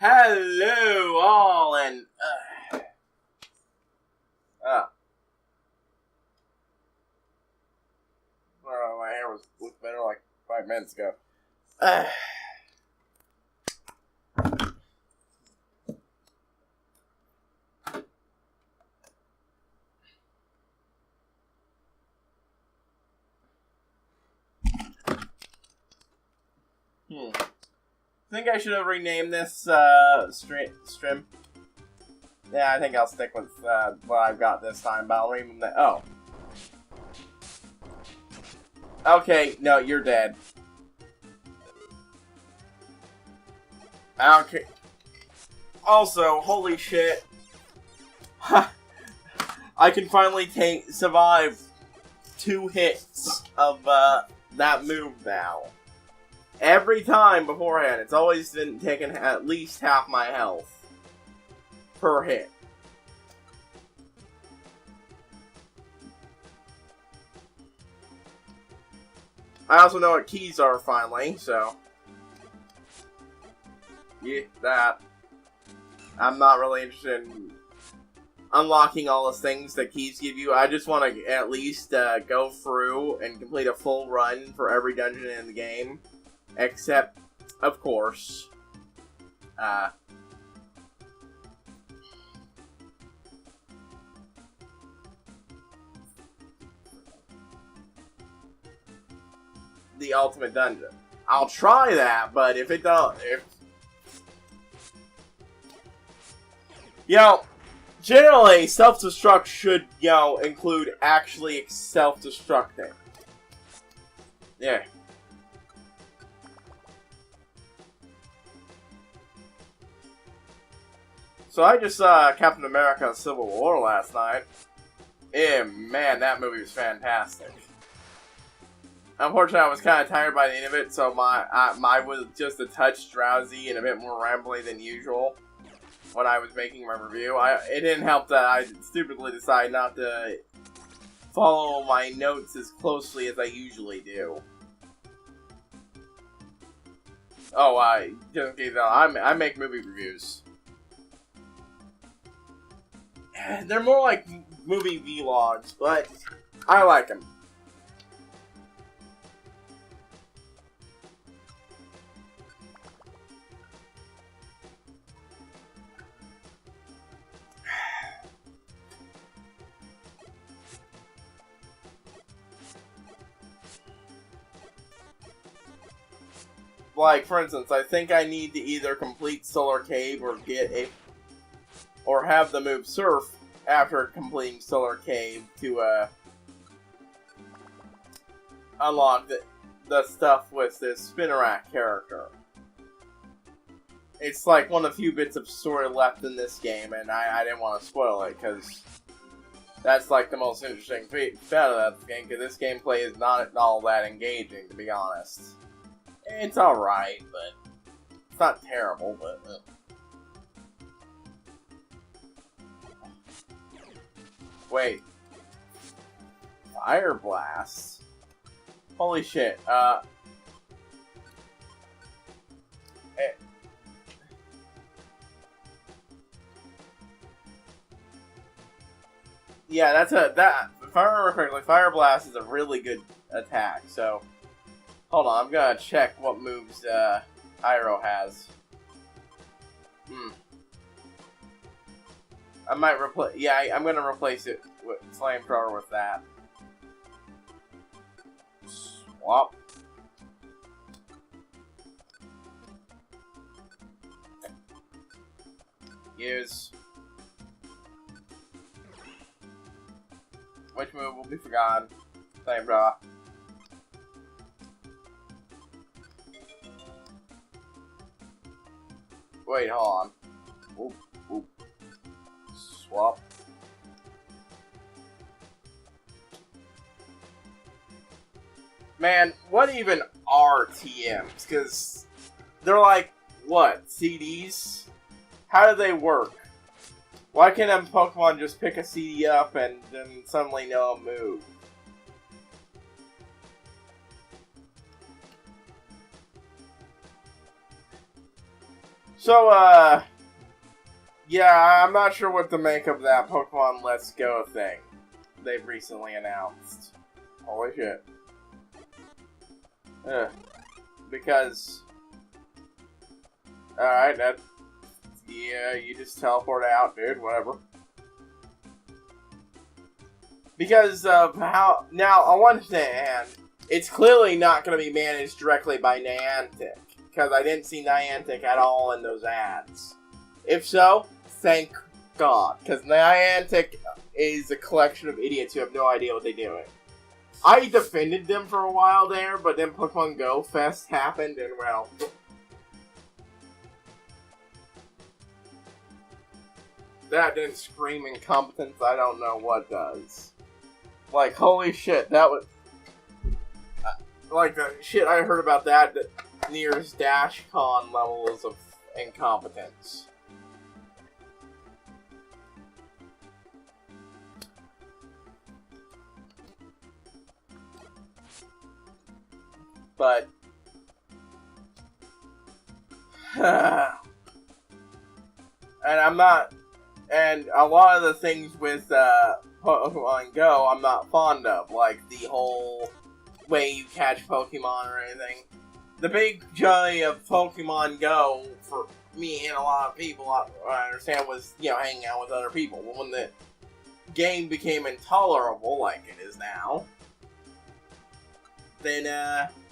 Hello all and my hair looked better like 5 minutes ago. I think I should have renamed this stream. Yeah, I think I'll stick with what I've got this time, but I'll rename that. Oh. Okay, no, you're dead. Okay. Also, holy shit. I can finally survive 2 hits of that move now. Every time beforehand, it's always been taking at least half my health per hit. I also know what keys are finally, so yeah, that. I'm not really interested in unlocking all the things that keys give you. I just want to at least go through and complete a full run for every dungeon in the game. Except, of course, the ultimate dungeon. I'll try that, but if it don't, generally, self-destruct should, include actually self-destructing. Yeah. So I just saw Captain America Civil War last night. Man, that movie was fantastic. Unfortunately, I was kind of tired by the end of it, so my was just a touch drowsy and a bit more rambly than usual when I was making my review. It didn't help that I stupidly decided not to follow my notes as closely as I usually do. Oh, just in case I make movie reviews. They're more like movie vlogs, but I like them. Like, for instance, I think I need to either complete Solar Cave or have the move Surf after completing Solar Cave to unlock the stuff with this Spinnerack character. It's like one of the few bits of story left in this game, and I didn't want to spoil it, because that's like the most interesting part of that game, because this gameplay is not all that engaging, to be honest. It's alright, but it's not terrible, but... Wait. Fire Blast? Holy shit, yeah, if I remember correctly, Fire Blast is a really good attack, so... Hold on, I'm gonna check what moves, Pyro has. I might replace... Yeah, I'm gonna replace it with Flamethrower with that. Swap. Use. Which move will be forgotten? Flamethrower. Wait, hold on. Oop, oop. Swap. Man, what even are TMs? Because they're like, what, CDs? How do they work? Why can't a Pokemon just pick a CD up and then suddenly know a move? So, yeah, I'm not sure what to make of that Pokemon Let's Go thing they've recently announced. Holy shit. Because... Alright, that... Yeah, you just teleport out, dude, whatever. Because of how... Now, on one hand, it's clearly not going to be managed directly by Niantic. Because I didn't see Niantic at all in those ads. If so, thank God. Because Niantic is a collection of idiots who have no idea what they're doing. I defended them for a while there, but then Pokemon Go Fest happened, and well... That didn't scream incompetence, I don't know what does. Like, holy shit, that was... like, the shit I heard about that nears DashCon levels of incompetence. But... and I'm not... And a lot of the things with Pokemon Go I'm not fond of, like the whole way you catch Pokemon or anything. The big joy of Pokemon Go, for me and a lot of people, I understand, was, you know, hanging out with other people. But when the game became intolerable, like it is now, then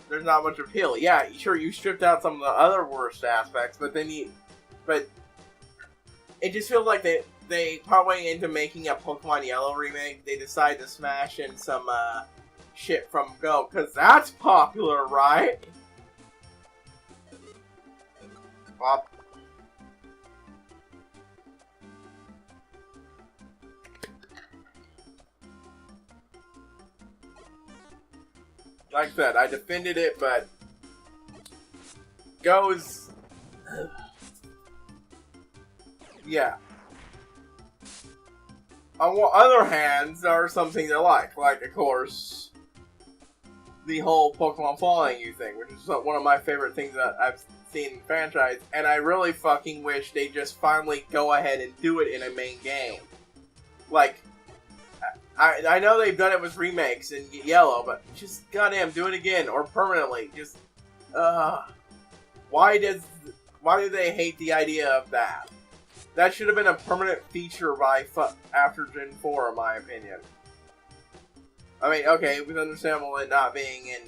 there's not much appeal. Yeah, sure, you stripped out some of the other worst aspects, but then but it just feels like they partway into making a Pokemon Yellow remake, they decide to smash in some shit from Go, because that's popular, right? Well, like I said, I defended it, but Go's... yeah. On the other hand, there are some things I like, of course, the whole Pokemon following you thing, which is one of my favorite things that I've seen in the franchise, and I really fucking wish they just finally go ahead and do it in a main game. Like, I know they've done it with remakes in Yellow, but just goddamn do it again, or permanently, just, why do they hate the idea of that? That should have been a permanent feature by after Gen 4, in my opinion. I mean, okay, it was understandable it not being in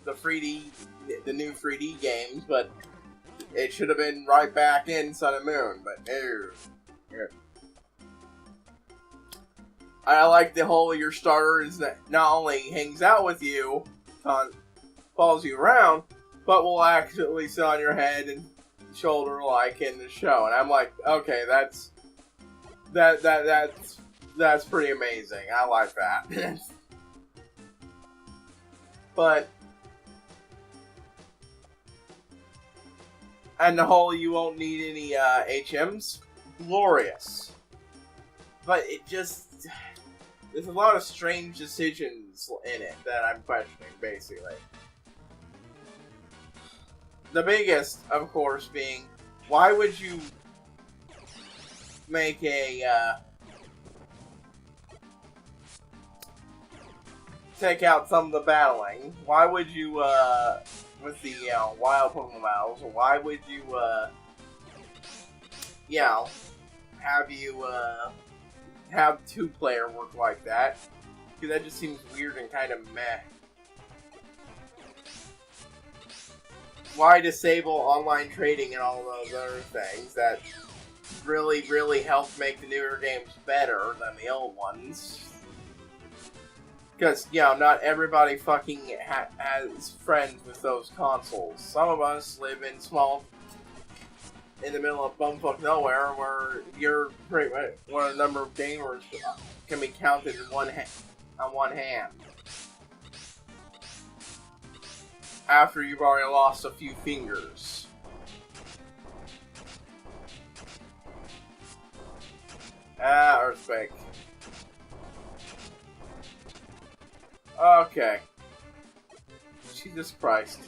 the new 3D games, but it should have been right back in Sun and Moon, but no. I like the whole your starter is that not only hangs out with you, follows you around, but will actually sit on your head and shoulder like in the show, and I'm like, okay, that's pretty amazing. I like that. But and the whole you won't need any HMs, glorious. But it just there's a lot of strange decisions in it that I'm questioning, basically. The biggest, of course, being, why would you make a, take out some of the battling? Why would you, with the, wild Pokemon battles, why would you, have two-player work like that? Because that just seems weird and kind of meh. Why disable online trading and all those other things that really, really help make the newer games better than the old ones? Because, not everybody fucking has friends with those consoles. Some of us live in the middle of bumfuck nowhere, where you're pretty much one of the number of gamers can be counted on one hand. After you've already lost a few fingers. Earthquake. Okay. Jesus Christ.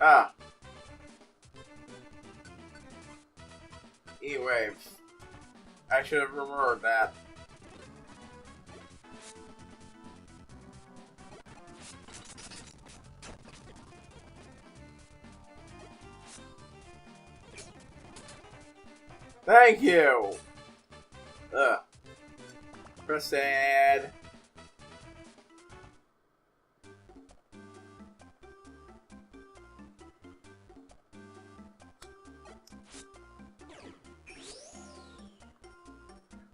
Ah. E-wave. I should have remembered that. Thank you! Ugh. Proceed.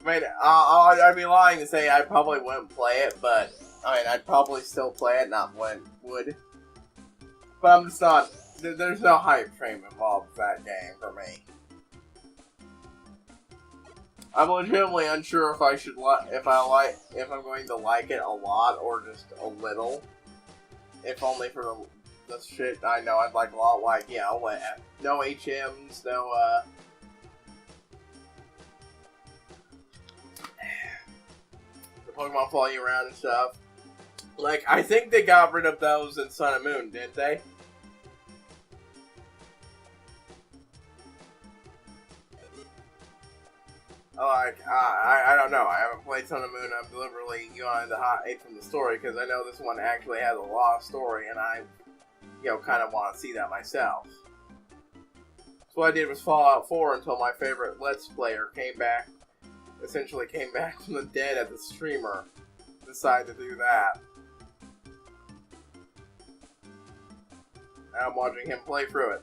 I mean, I'd be lying to say I probably wouldn't play it, but I mean, I'd probably still play it, not would. But I'm just not. There's no hype train involved with that game for me. I'm legitimately unsure if I should if I'm going to like it a lot or just a little. If only for the shit I know I'd like a lot, like, you know, no HMs, no the Pokemon follow you around and stuff. Like, I think they got rid of those in Sun and Moon, didn't they? Like, I don't know. I haven't played Sun and Moon. I'm deliberately going the hot eight from the story because I know this one actually has a lot of story, and I, you know, kind of want to see that myself. So what I did was Fallout 4 until my favorite Let's Player essentially came back from the dead as a streamer. Decided to do that. And I'm watching him play through it.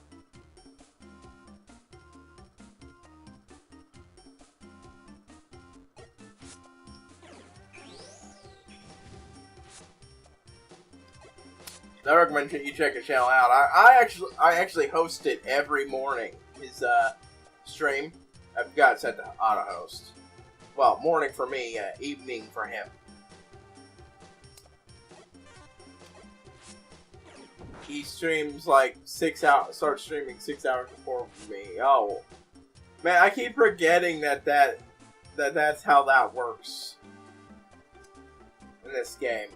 I recommend you check his channel out. I actually host it every morning. His stream. I've got it set to auto host. Well, morning for me, evening for him. He streams like 6 hours. Starts streaming 6 hours before me. Oh, man, I keep forgetting that's how that works in this game.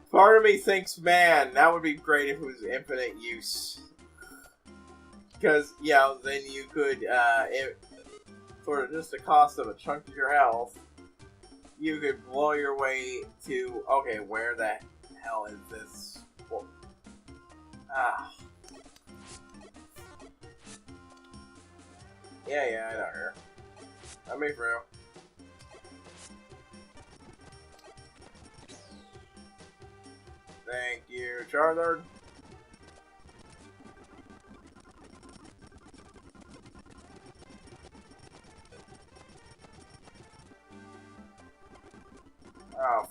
Part of me thinks, man, that would be great if it was infinite use. Because, you know, then you could, for just the cost of a chunk of your health, you could blow your way to, okay, where the hell is this? Ah. Yeah, I know her. I mean, for real. Thank you, Charizard. Oh,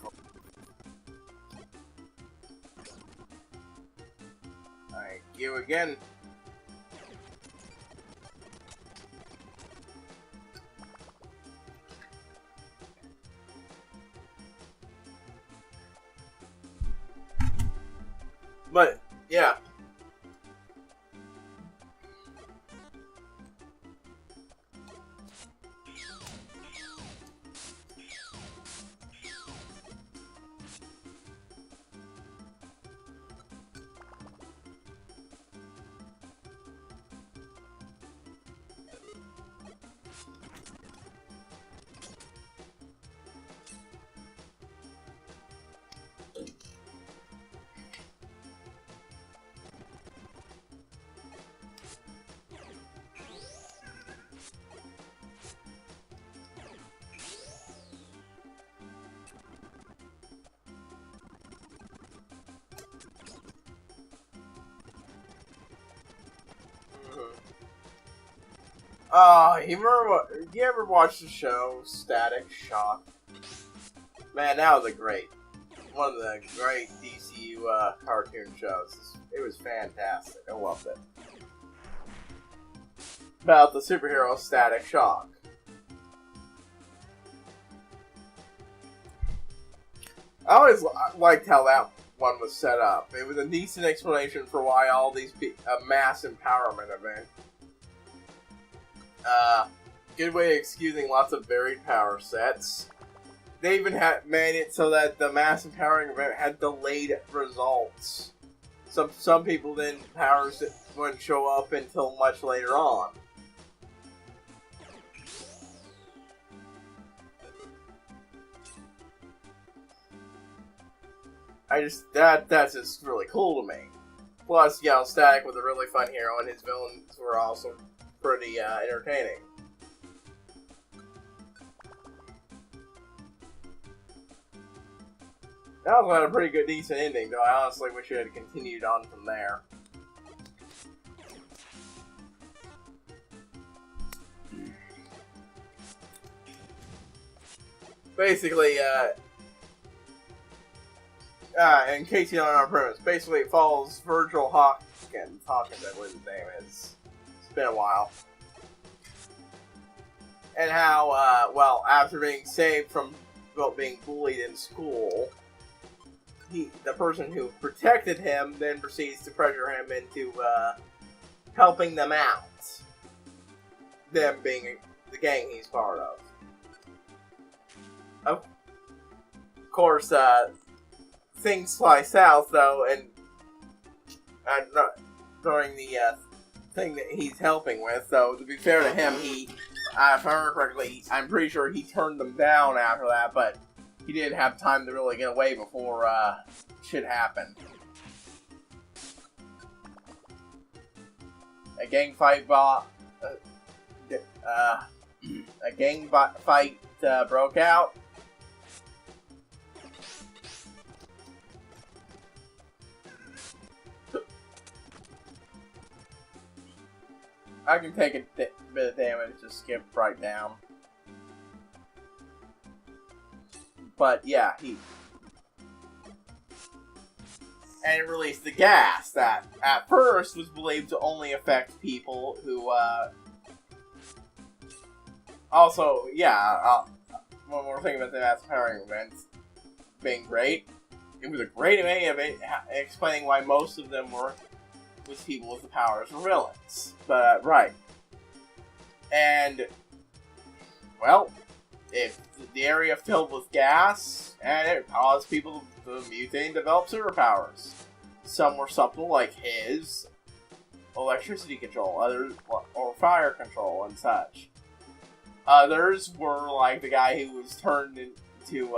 thank you again. But, yeah. You ever watch the show Static Shock? Man, that was one of the great DCU cartoon shows. It was fantastic. I loved it. About the superhero Static Shock. I always liked how that one was set up. It was a decent explanation for why all these a mass empowerment event. Good way of excusing lots of varied power sets. they even had made it so that the mass empowering event had delayed results. Some people then powers wouldn't show up until much later on. That's just really cool to me. Plus, you know, Static was a really fun hero, and his villains were also pretty entertaining. That also had a pretty good, decent ending, though I honestly wish it had continued on from there. Basically, in case you don't know our premise, basically it follows Virgil Hawkins, I believe his name is. It's been a while. And how, well, after being saved from being bullied in school, the person who protected him then proceeds to pressure him into helping them out. Them being the gang he's part of. Of course, things fly south though, and during the thing that he's helping with. So to be fair to him, if I remember correctly, I'm pretty sure he turned them down after that, but he didn't have time to really get away before shit happened. A gang fight broke out. I can take a bit of damage to skip right down. But yeah, and it released the gas that at first was believed to only affect people who also, yeah, one more thing about the mass powering events being great. It was a great way of it explaining why most of them were with people with the powers or villains. But, right. And, well, if the area filled with gas, and it caused people to mutate and develop superpowers. Some were subtle, like his electricity control, others, or fire control and such. Others were like the guy who was turned into,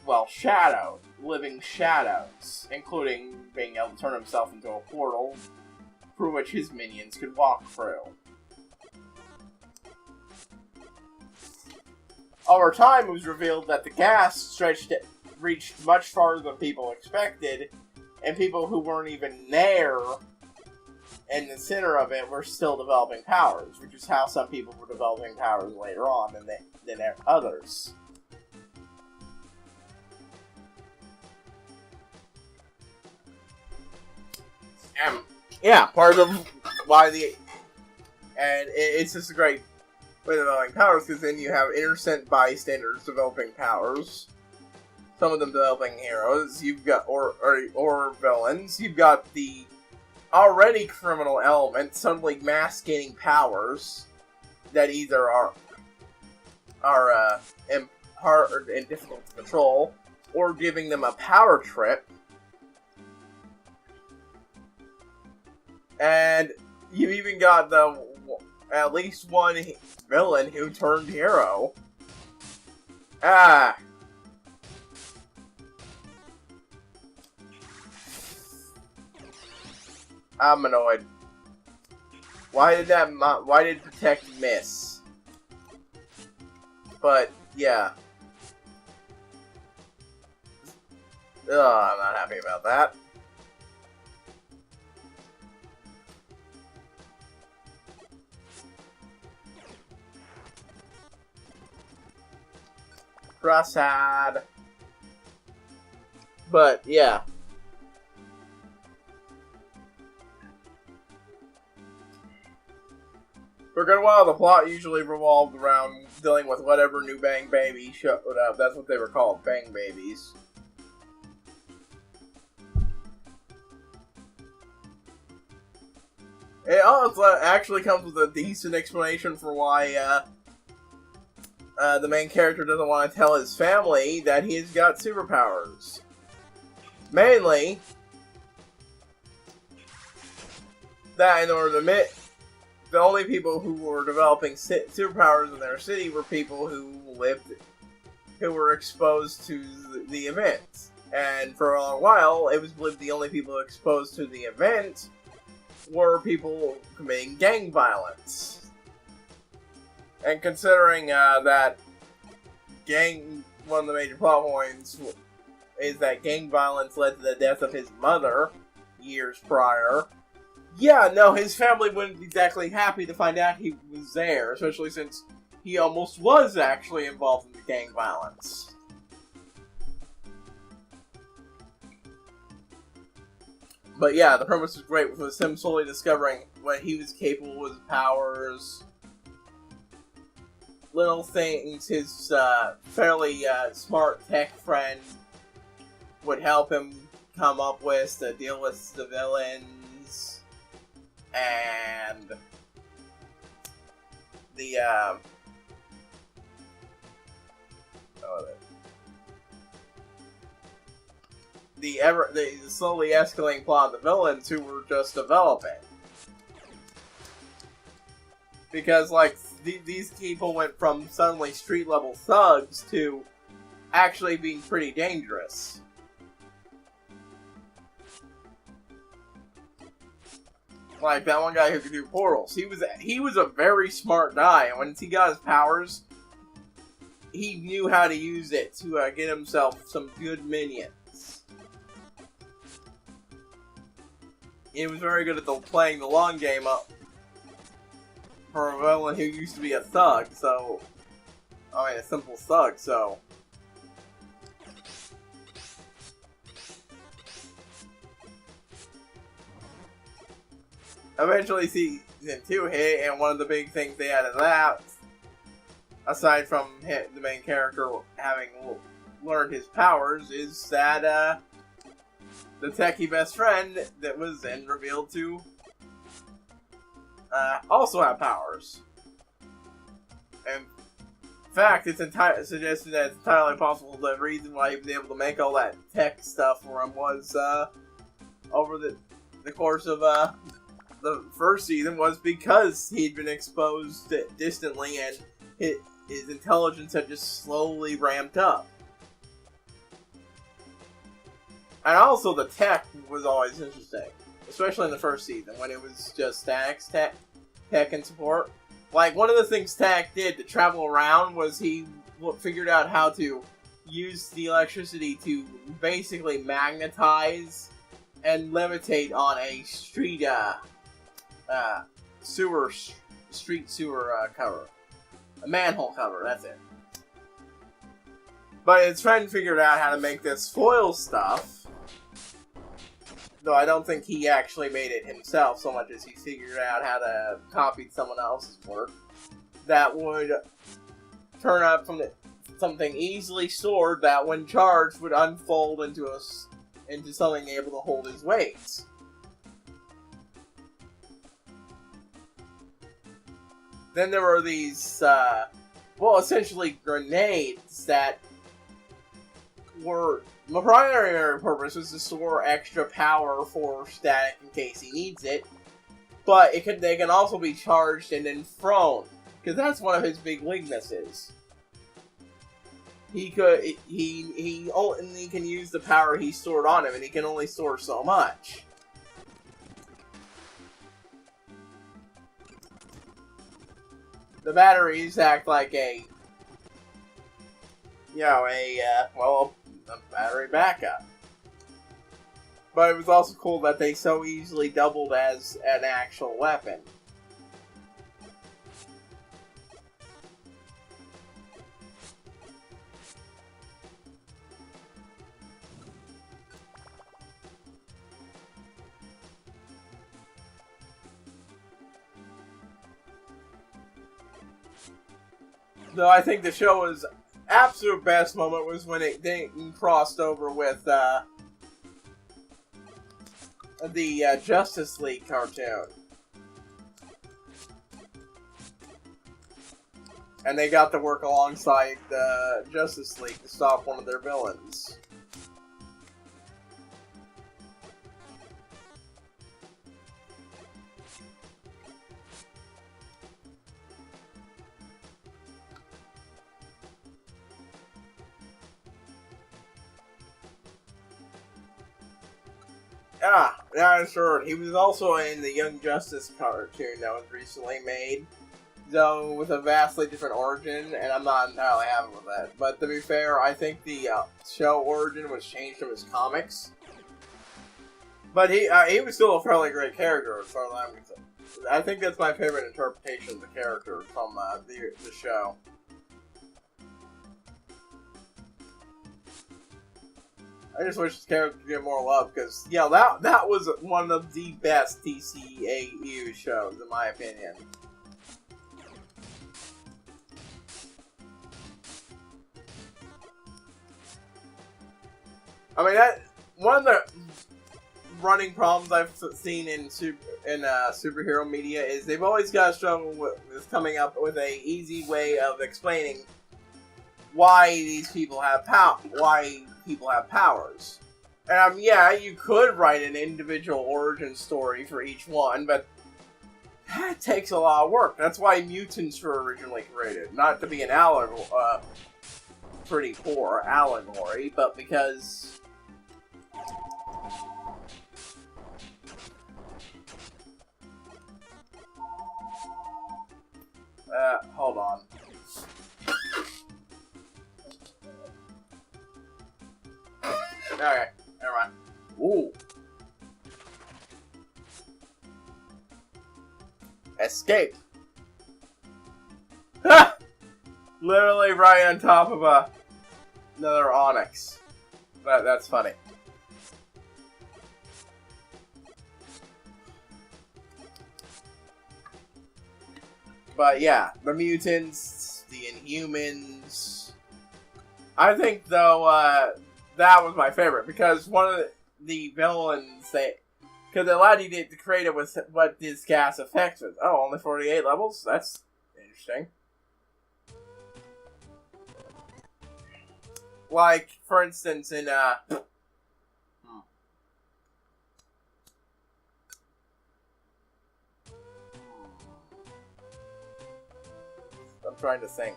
well, shadow, living shadows, including being able to turn himself into a portal through which his minions could walk through. Over time, it was revealed that the gas reached much farther than people expected, and people who weren't even there in the center of it were still developing powers, which is how some people were developing powers later on than others. Yeah, part of why it's just a great way of developing powers, because then you have innocent bystanders developing powers. Some of them developing heroes. You've got or villains. You've got the already criminal element suddenly mass gaining powers that either are hard and difficult to control, or giving them a power trip. And you've even got at least one villain who turned hero. I'm annoyed. Why did Protect miss? But, yeah. I'm not happy about that. Prasad. But, yeah. For a good while, the plot usually revolved around dealing with whatever new Bang Baby showed up. That's what they were called, Bang Babies. It also actually comes with a decent explanation for why the main character doesn't want to tell his family that he's got superpowers. Mainly, that in order to admit, the only people who were developing superpowers in their city were people who were exposed to the event. And for a while, it was believed the only people exposed to the event were people committing gang violence. And considering that one of the major plot points is that gang violence led to the death of his mother years prior, yeah, no, his family wouldn't be exactly happy to find out he was there, especially since he almost was actually involved in the gang violence. But yeah, the premise was great, with him slowly discovering what he was capable with his powers. Little things his fairly smart tech friend would help him come up with to deal with the villains. And the the slowly escalating plot of the villains who were just developing. Because, like, these people went from suddenly street-level thugs to actually being pretty dangerous. Like, that one guy who could do portals. He was a very smart guy, and once he got his powers, he knew how to use it to get himself some good minions. He was very good at playing the long game up for a villain who used to be a thug, so... I mean, a simple thug, so... Eventually, Season 2 hit, and one of the big things they added to that, aside from the main character having learned his powers, is that, the techie best friend that was then revealed to also have powers. And in fact, it's suggested that it's entirely possible the reason why he was able to make all that tech stuff for him was over the course of the first season was because he'd been exposed distantly and his intelligence had just slowly ramped up. And also the tech was always interesting. Especially in the first season, when it was just stacks, tech and support. Like, one of the things Stack did to travel around was he figured out how to use the electricity to basically magnetize and levitate on a street sewer cover. A manhole cover, that's it. But his friend figured out how to make this foil stuff. Though I don't think he actually made it himself so much as he figured out how to copy someone else's work. That would turn up from something easily stored that, when charged, would unfold into something able to hold his weight. Then there were these, essentially grenades that were... The primary purpose was to store extra power for Static in case he needs it, but they can also be charged and then thrown, because that's one of his big weaknesses. He only can use the power he stored on him, and he can only store so much. The batteries act like a battery backup. But it was also cool that they so easily doubled as an actual weapon. Though I think the show's absolute best moment was when it crossed over with the Justice League cartoon. And they got to work alongside the Justice League to stop one of their villains. Yeah, sure. He was also in the Young Justice cartoon that was recently made, though with a vastly different origin, and I'm not entirely happy with that. But to be fair, I think the show origin was changed from his comics. But he was still a fairly great character as far as I'm concerned. I think that's my favorite interpretation of the character from the show. I just wish his character could get more love, because, yeah, that was one of the best TCAU shows, in my opinion. I mean, one of the running problems I've seen in superhero media is they've always got to struggle with coming up with a easy way of explaining why these people have powers. And yeah, you could write an individual origin story for each one, but that takes a lot of work. That's why mutants were originally created. Not to be an pretty poor allegory, but because hold on. Okay, never mind. Ooh. Escape. Ha! Literally right on top of another Onyx. That's funny. But yeah, the mutants, the Inhumans. I think though that was my favorite because one of the villains because it allowed you to create it with what this gas effects was. Oh, only 48 levels? That's interesting. Like, for instance, in I'm trying to think.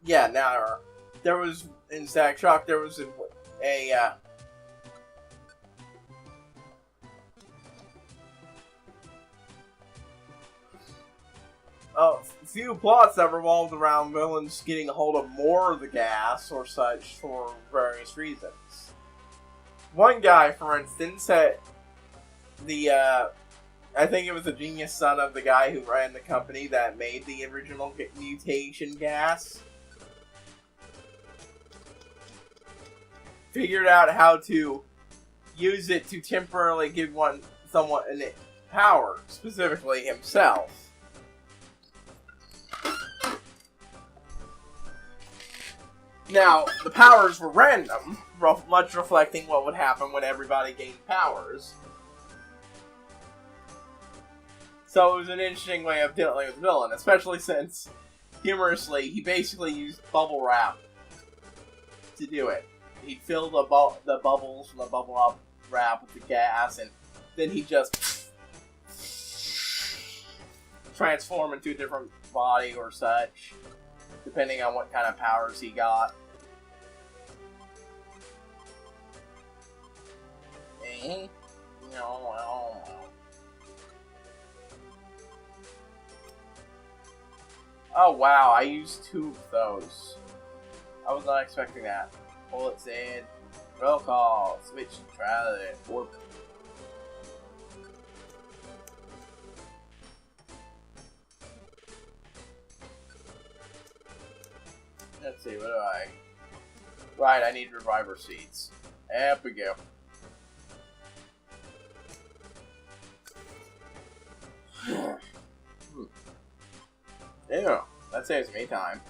Yeah, now there was in Static Shock. There was a few plots that revolved around villains getting a hold of more of the gas or such for various reasons. One guy, for instance, had I think it was the genius son of the guy who ran the company that made the original mutation gas, figured out how to use it to temporarily give someone power, specifically himself. Now, the powers were random, much reflecting what would happen when everybody gained powers. So it was an interesting way of dealing with the villain, especially since, humorously, he basically used bubble wrap to do it. He'd fill the bubbles from the bubble wrap with the gas, and then he'd just transform into a different body or such, depending on what kind of powers he got. Oh wow, I used 2 of those. I was not expecting that. Bullets in. Roll call. Switch neutrality. Warp. Let's see, what do I... Right, I need reviver seeds. There we go. Ew, that saves me time.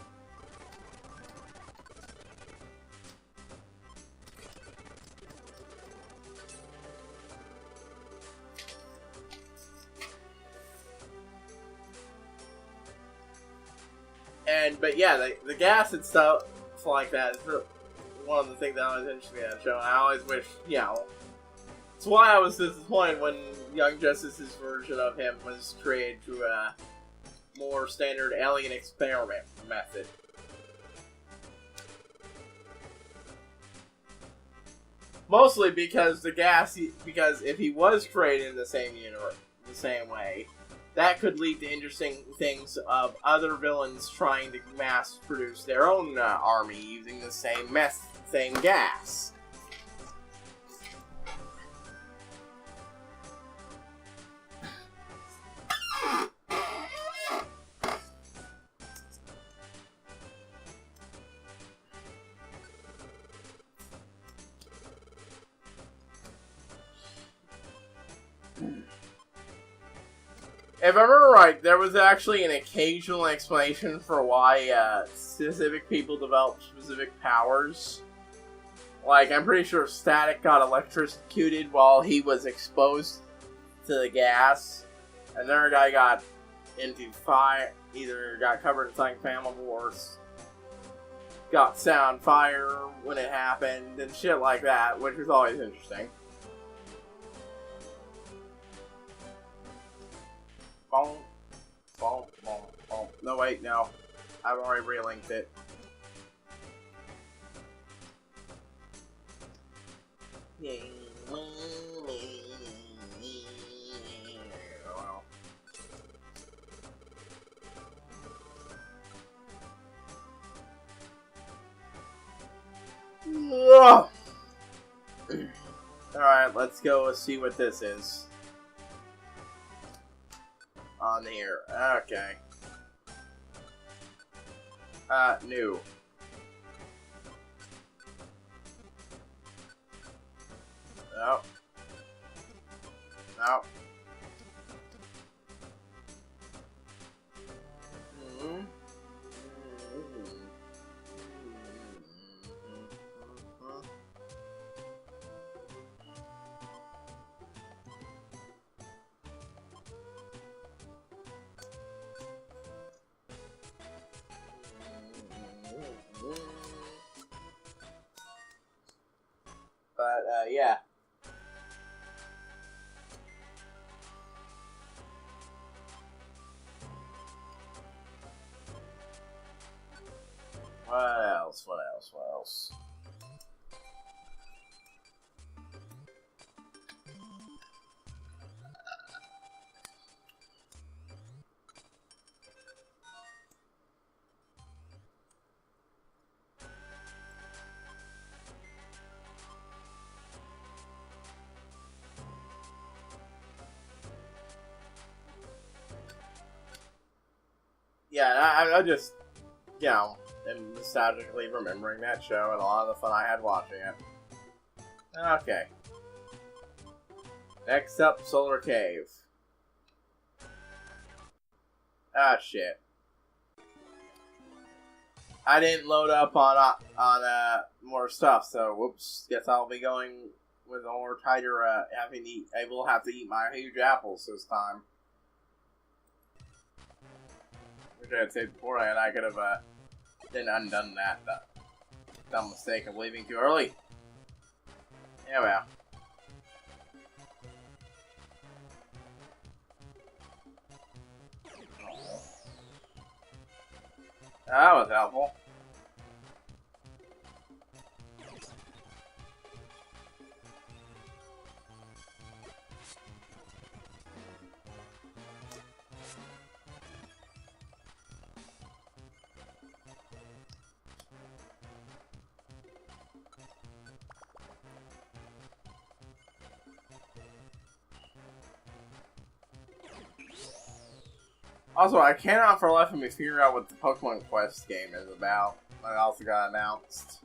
But yeah, the gas and stuff like that is really one of the things that always interests me in that show. I always wish, it's why I was disappointed when Young Justice's version of him was created through a more standard alien experiment method. Mostly because because if he was created in the same universe, the same way, that could lead to interesting things of other villains trying to mass produce their own army using the same gas. If I remember right, there was actually an occasional explanation for why specific people developed specific powers. Like, I'm pretty sure Static got electrocuted while he was exposed to the gas. Another guy got into fire, either got covered in something flammable or got set on fire when it happened, and shit like that, which is always interesting. Boom, boom, boom, boom. No, wait, no. I've already relinked it. Alright, let's go see what this is. On here. Okay. New. No. No. But, yeah. What else? What else? What else? Yeah, I just, am nostalgically remembering that show and a lot of the fun I had watching it. Okay. Next up, Solar Cave. Ah, shit. I didn't load up on more stuff, so whoops. Guess I'll be going with a more tighter, I will have to eat my huge apples this time. Which I had said beforehand, I could have, then undone that dumb mistake of leaving too early. Yeah, well. That was helpful. Also, I cannot for the life of me figure out what the Pokemon Quest game is about. That also got announced.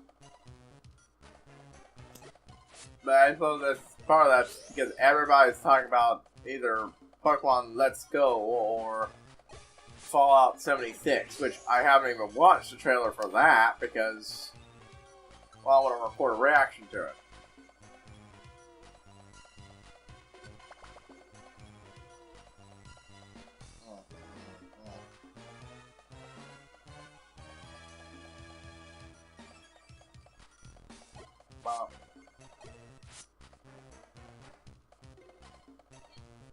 But I suppose that's part of that because everybody's talking about either Pokemon Let's Go or Fallout 76, which I haven't even watched the trailer for that because, well, I want to record a reaction to it.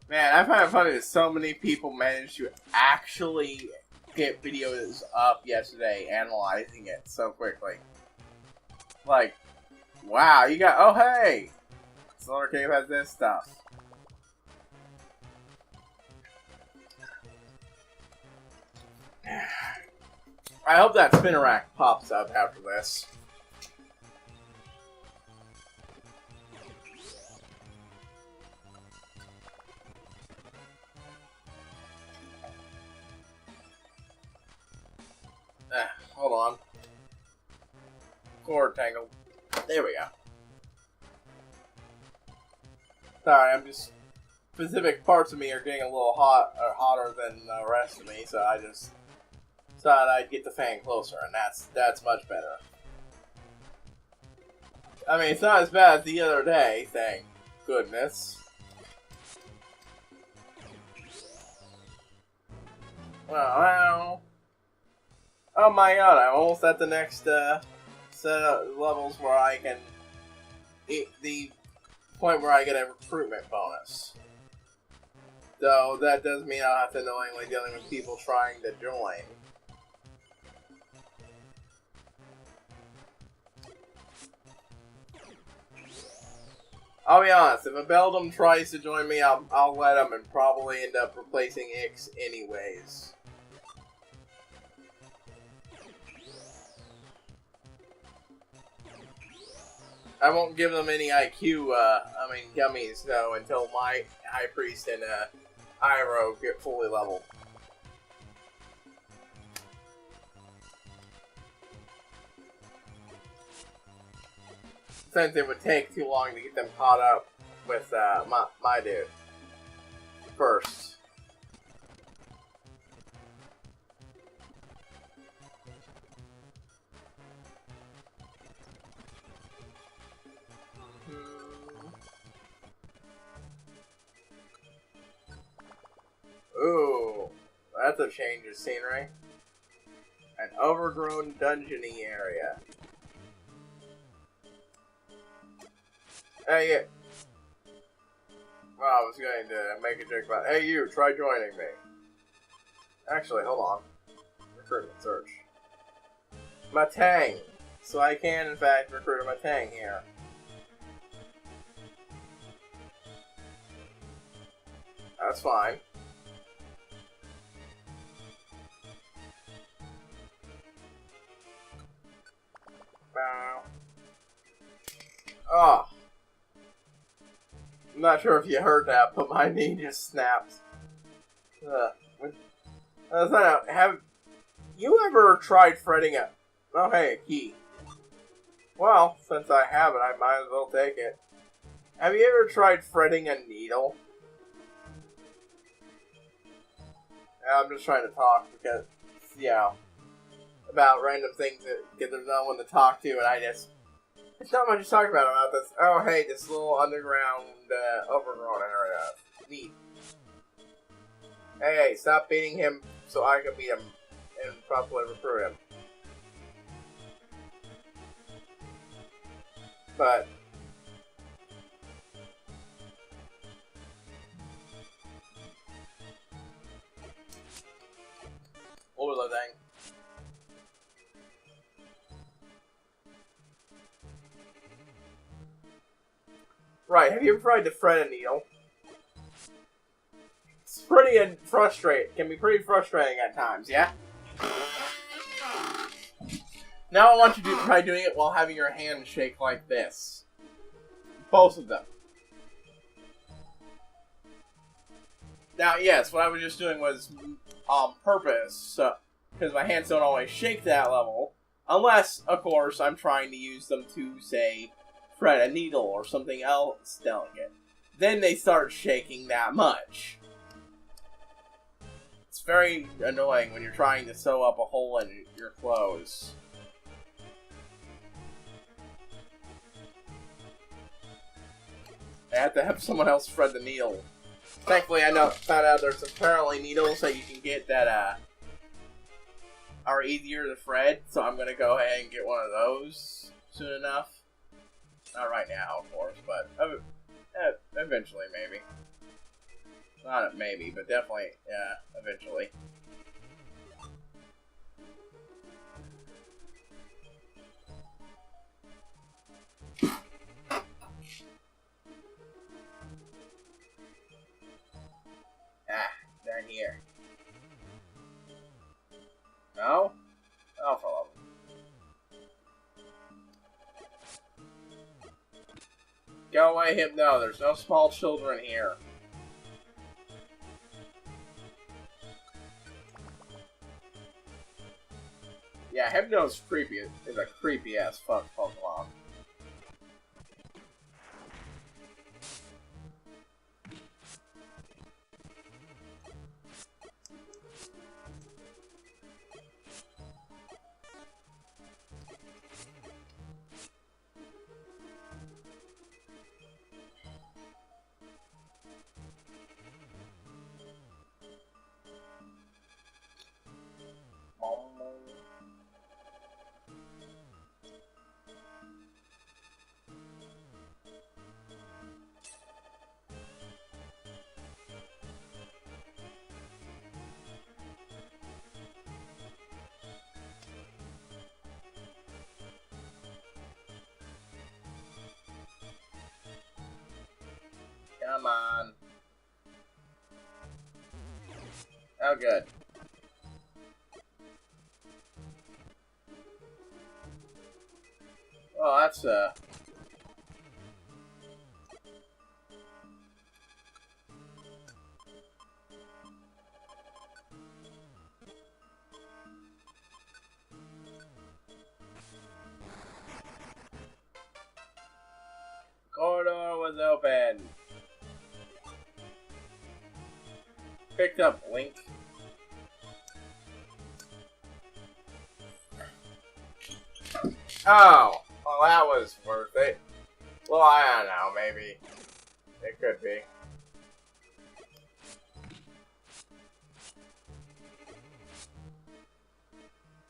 Man, I find it funny that so many people managed to actually get videos up yesterday analyzing it so quickly. Like, wow, you got, oh hey! Solar Cave has this stuff. I hope that spinner rack pops up after this. Hold on. Cord tangle. There we go. Sorry, I'm just... Specific parts of me are getting a little hot, or hotter than the rest of me, so I just thought I'd get the fan closer, and that's much better. I mean, it's not as bad as the other day, thank goodness. Well, oh my god, I'm almost at the next set of levels where I can... the point where I get a recruitment bonus. So that does mean I'll have to annoyingly dealing with people trying to join. I'll be honest, if a Beldum tries to join me, I'll let him and probably end up replacing Ix anyways. I won't give them any IQ, gummies, though, until my HighPriest and Iroh get fully leveled. Since it would take too long to get them caught up with my dude first. Ooh, that's a change of scenery. An overgrown dungeony area. Hey, yeah. Well, I was going to make a joke about, hey you, try joining me. Actually, hold on. Recruitment search. Matang. So I can, in fact, recruit a Matang here. That's fine. Oh. I'm not sure if you heard that, but my knee just snapped. Have you ever tried fretting a... Oh, hey, a key. Well, since I have it, I might as well take it. Have you ever tried fretting a needle? I'm just trying to talk because, about random things that there's no one to talk to, and I just... There's not much to talk about this. Oh, hey, this little underground, overgrown area. Neat. Hey, stop beating him so I can beat him and properly recruit him. But... what was I saying? Right, have you ever tried to fret a needle? It's pretty frustrating. Can be pretty frustrating at times, yeah? Now I want you to try doing it while having your hand shake like this. Both of them. Now, yes, what I was just doing was on purpose, because my hands don't always shake that level, unless, of course, I'm trying to use them to, say, fret a needle or something else delicate. Then they start shaking that much. It's very annoying when you're trying to sew up a hole in your clothes. I have to have someone else fret the needle. Thankfully, I found out there's apparently needles that you can get that are easier to thread, so I'm gonna go ahead and get one of those soon enough. Not right now, of course, but eventually, maybe. Not maybe, but definitely, yeah, eventually. Down here. No? Oh, for love. Go away, Hypno. There's no small children here. Yeah, Hypno's creepy. Is a creepy ass fuck Pokemon. Come on. Oh, good. Well, that's, corridor was open. Picked up Link. Oh, well, that was worth it. Well, I don't know, maybe. It could be.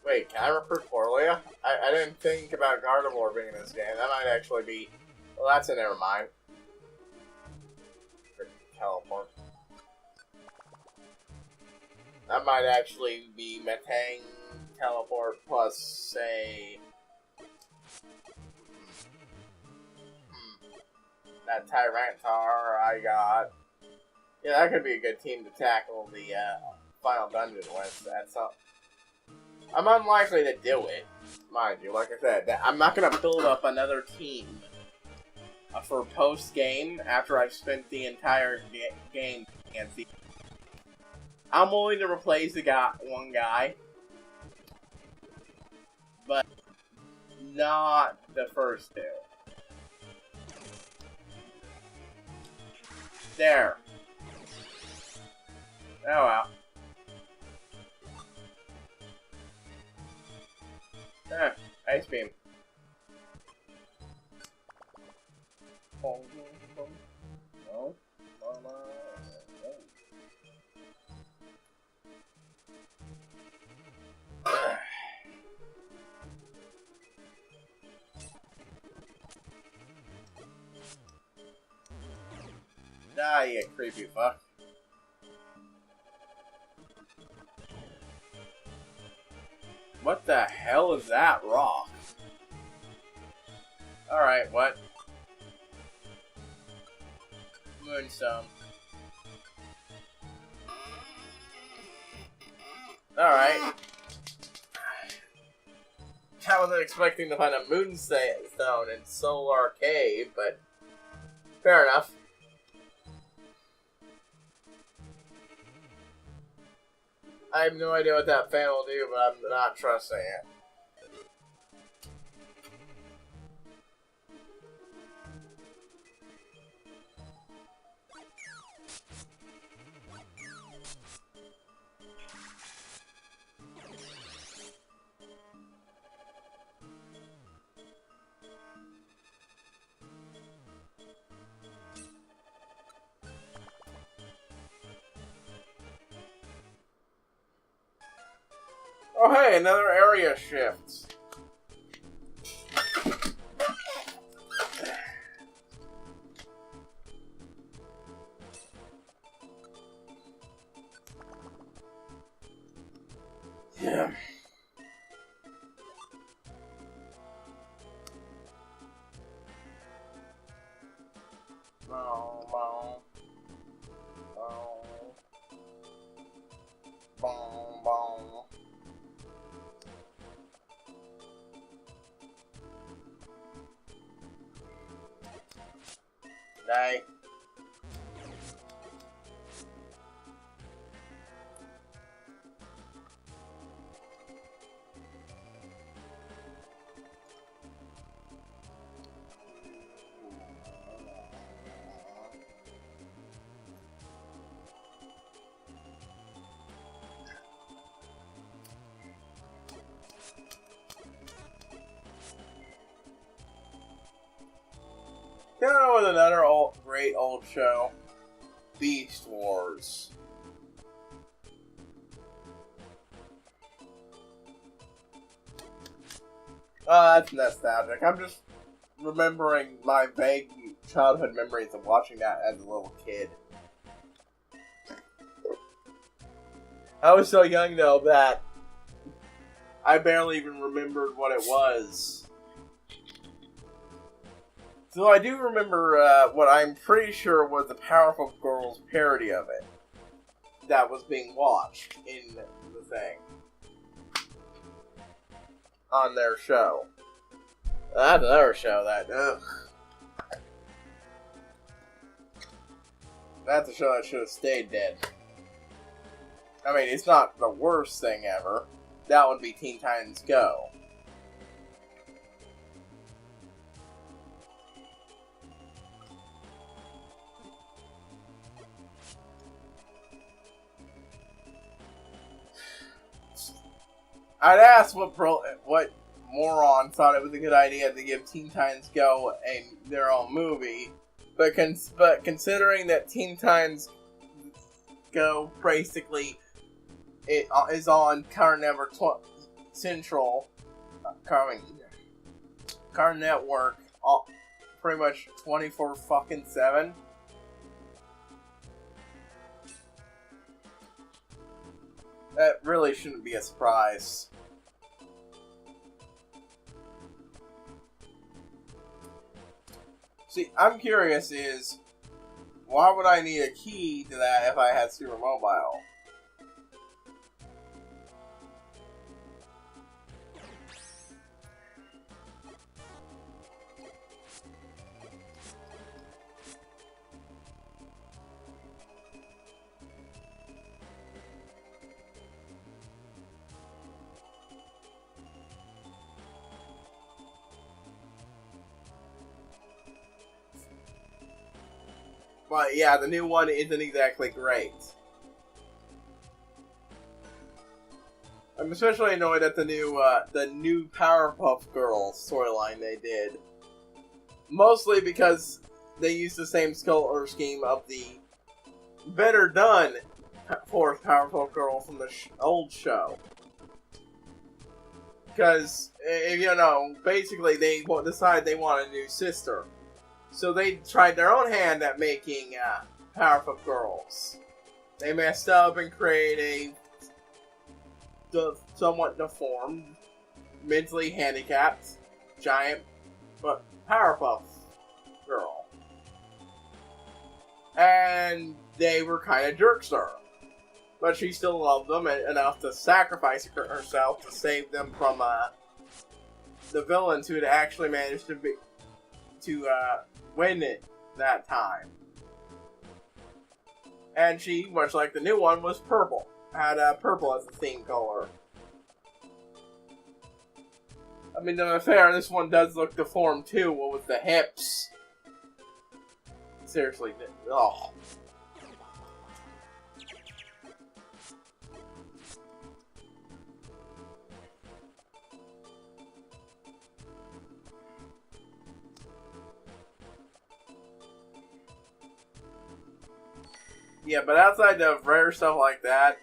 Wait, can I recruit Corlia? I didn't think about Gardevoir being in this game. That might actually be... Well, that's a never mind. Teleport. That might actually be Metang Teleport plus, say... That Tyranitar I got. Yeah, that could be a good team to tackle the final dungeon with. That's up. I'm unlikely to do it, mind you. Like I said, I'm not gonna build up another team for post game after I've spent the entire game against the. I'm willing to replace one guy, but not the first two. There. Oh well. Ice beam. Oh. Ah, you creepy fuck. What the hell is that rock? Alright, what? Moonstone. Alright. I wasn't expecting to find a Moonstone in Solar Cave, but fair enough. I have no idea what that fan will do, but I'm not trusting it. Oh hey, another area shift. Bow, bow. Bow. Bow, bow. Night. Going with another great old show, Beast Wars. That's nostalgic. I'm just remembering my vague childhood memories of watching that as a little kid. I was so young, though, that I barely even remembered what it was. So I do remember what I'm pretty sure was the Powerpuff Girls parody of it that was being watched in the thing on their show. That's another show that, ugh. That's a show that should have stayed dead. I mean, it's not the worst thing ever. That would be Teen Titans Go. I'd ask what moron thought it was a good idea to give Teen Titans Go their own movie, but considering that Teen Titans Go basically it is on Cartoon Network Central, Cartoon Network, pretty much 24/7. That really shouldn't be a surprise. See, I'm curious is, why would I need a key to that if I had Super Mobile? But yeah, the new one isn't exactly great. I'm especially annoyed at the new Powerpuff Girls storyline they did. Mostly because they used the same color scheme of the better done fourth Powerpuff Girl from the old show. Because, basically they decided they want a new sister. So they tried their own hand at making Powerpuff Girls. They messed up and created a somewhat deformed, mentally handicapped, giant, but Powerpuff Girl. And they were kind of jerks to her. But she still loved them enough to sacrifice herself to save them from the villains who had actually managed to win it that time. And she, much like the new one, was purple. Had purple as the theme color. I mean, to be fair, this one does look deformed too, with the hips. Seriously, oh. Yeah, but outside of rare stuff like that,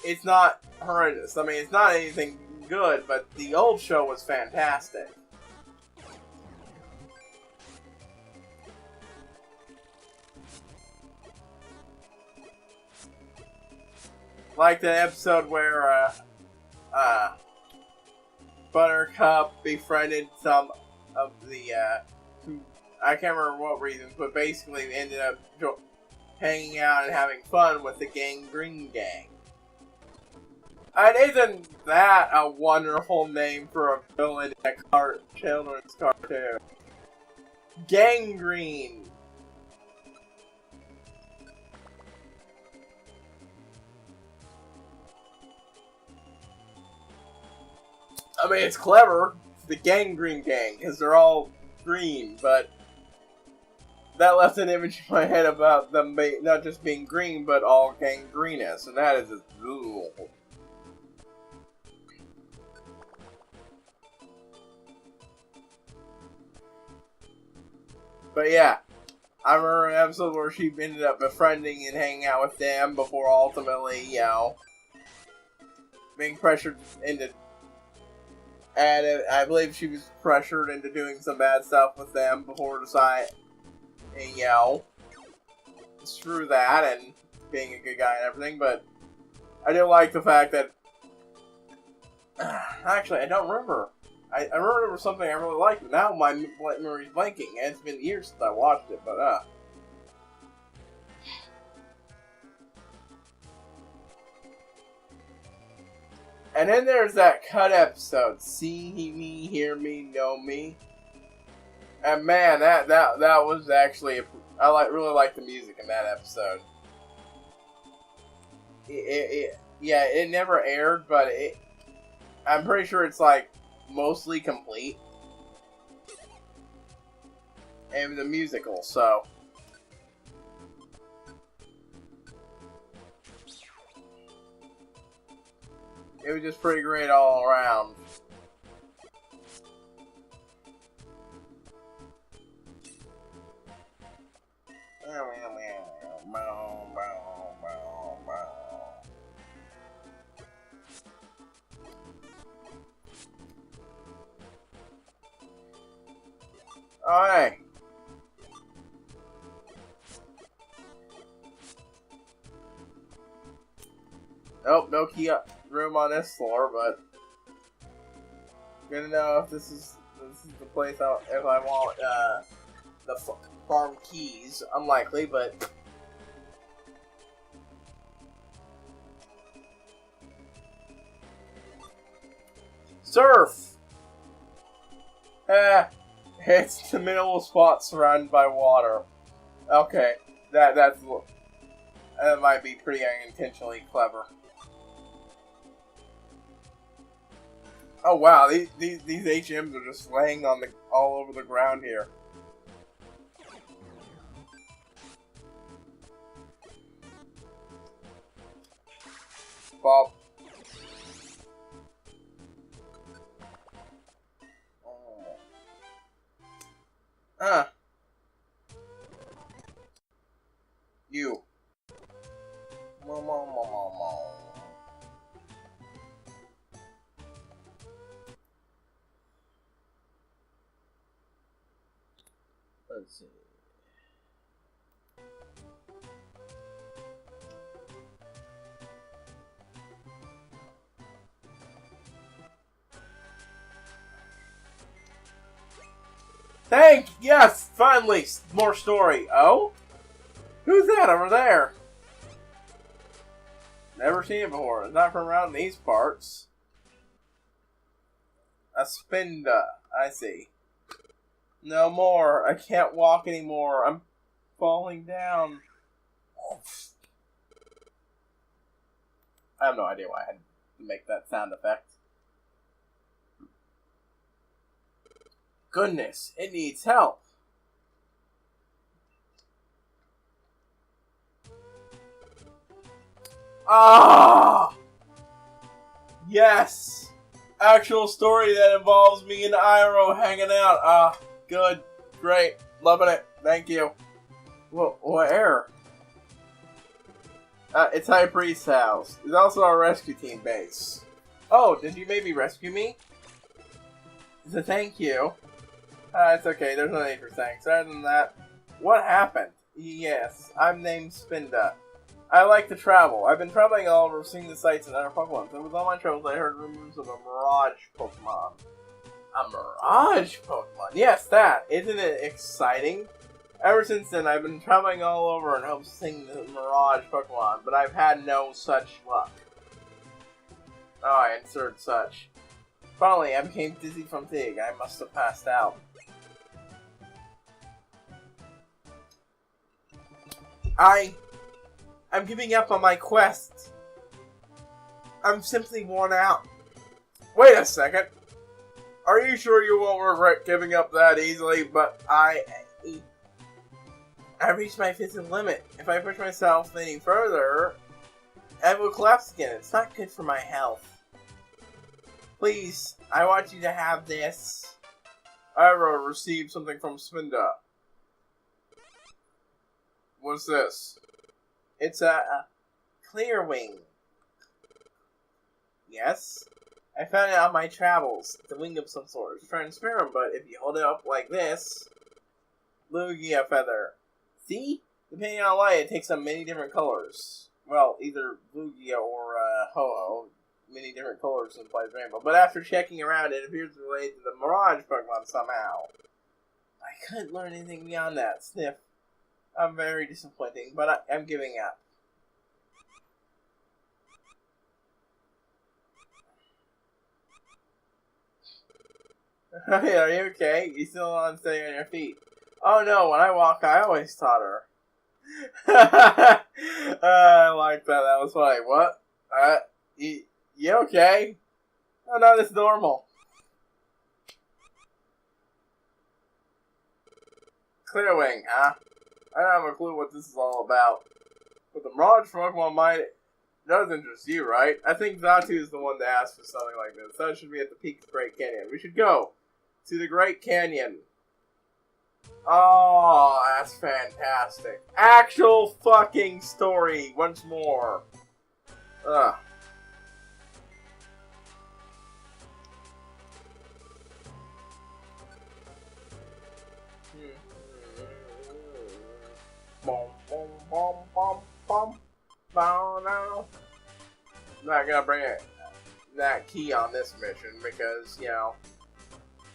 it's not horrendous. I mean, it's not anything good, but the old show was fantastic. Like the episode where Buttercup befriended some of the I can't remember what reasons, but basically we ended up hanging out and having fun with the Gangrene Gang. And isn't that a wonderful name for a villain in a children's cartoon? Gangrene! I mean, it's clever, the Gangrene Gang, because they're all green, but that left an image in my head about them not just being green, but all gangrenous, and that is just ooh. But yeah, I remember an episode where she ended up befriending and hanging out with them before ultimately, you know, being pressured into... And I believe she was pressured into doing some bad stuff with them before deciding, you know, screw that and being a good guy and everything. But I do like the fact that... Actually, I don't remember. I remember there was something I really liked, but now my memory's blanking. And it's been years since I watched it, but And then there's that cut episode, See Me, Hear Me, Know Me. And man, that was actually, I really liked the music in that episode. Yeah, it never aired, but I'm pretty sure it's like mostly complete. And it was a musical, so. It was just pretty great all around. Alright. Nope, no key room on this floor, but gonna know if this is the place if I want the farm keys. Unlikely, but surf. It's the middle spot surrounded by water. Okay, that might be pretty unintentionally clever. Oh wow, these HMs are just laying on all over the ground here. Bob. You. Let's see. Yes, finally, more story. Oh? Who's that over there? Never seen it before. It's not from around these parts. A Spinda. I see. No more. I can't walk anymore. I'm falling down. I have no idea why I had to make that sound effect. Goodness, it needs help. Ah! Yes! Actual story that involves me and Iroh hanging out. Ah, good. Great. Loving it. Thank you. Where? It's HighPriest's house. It's also our rescue team base. Oh, did you maybe rescue me? So thank you. It's okay. There's no need for thanks. Other than that, what happened? Yes, I'm named Spinda. I like to travel. I've been traveling all over, seeing the sights and other Pokemon. So with all my travels, I heard rumors of a Mirage Pokemon. A Mirage Pokemon? Yes, that. Isn't it exciting? Ever since then, I've been traveling all over in hopes of seeing the Mirage Pokemon, but I've had no such luck. Oh, I inserted such. Finally, I became dizzy from fatigue. I must have passed out. I'm giving up on my quest. I'm simply worn out. Wait a second. Are you sure you won't regret giving up that easily? But I reached my physical limit. If I push myself any further, I will collapse again. It's not good for my health. Please, I want you to have this. I received something from Spinda. What's this? It's a clear wing. Yes? I found it on my travels. It's a wing of some sort. It's transparent, but if you hold it up like this... Lugia feather. See? Depending on light, it takes on many different colors. Well, either Lugia or Ho-Oh. Many different colors implies rainbow. But after checking around, it appears related to the Mirage Pokemon somehow. I couldn't learn anything beyond that. Sniff. I'm very disappointing, but I'm giving up. Hey, are you okay? You still on staying on your feet? Oh no, when I walk, I always totter. I like that. That was funny. What? You okay? Oh no, that's normal. Clearwing, huh? I don't have a clue what this is all about. But the Mirage Pokemon might does interest you, right? I think Zatu is the one to ask for something like this. That should be at the peak of Great Canyon. We should go to the Great Canyon. Oh, that's fantastic. Actual fucking story once more. Ugh. Bum, bum, bum, bum, bum. No. I'm not gonna bring that key on this mission because, you know,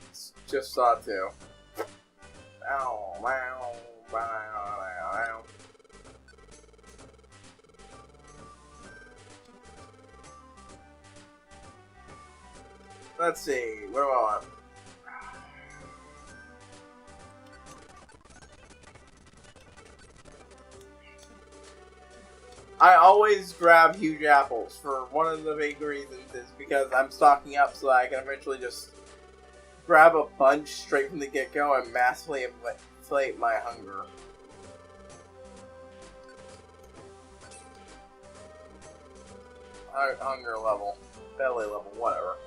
it's just thought to. Ow, wow, wow. Let's see, where am I always grab huge apples. For one of the big reasons is because I'm stocking up so that I can eventually just grab a bunch straight from the get-go and massively inflate my hunger. Hunger level. Belly level, whatever.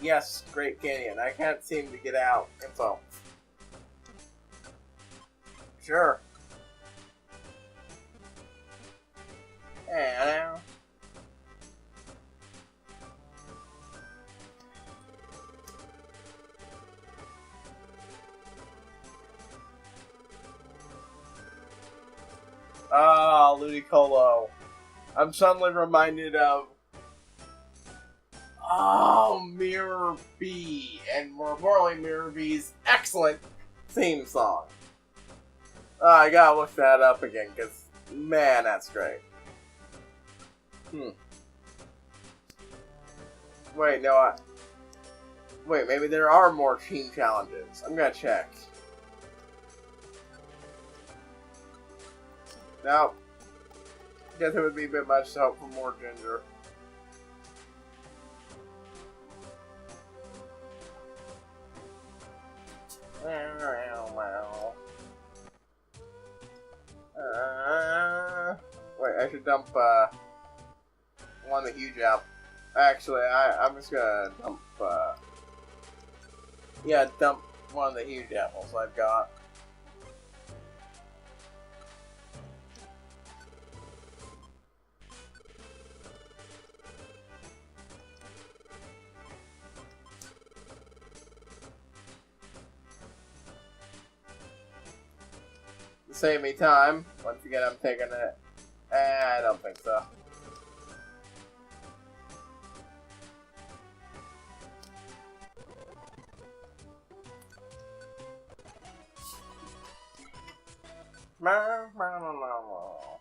Yes, Great Canyon. I can't seem to get out. Info. Sure. Hello. Ah, Ludicolo. I'm suddenly reminded of Mirror B, and more importantly, Mirror B's excellent theme song. I gotta look that up again, because, man, that's great. Wait, no, wait, maybe there are more team challenges. I'm gonna check. Nope. Guess it would be a bit much to hope for more ginger. Wait, I should dump one of the huge apples. Actually, I'm just gonna dump dump one of the huge apples I've got. To save me time, once again I'm taking it. I don't think so. Oh,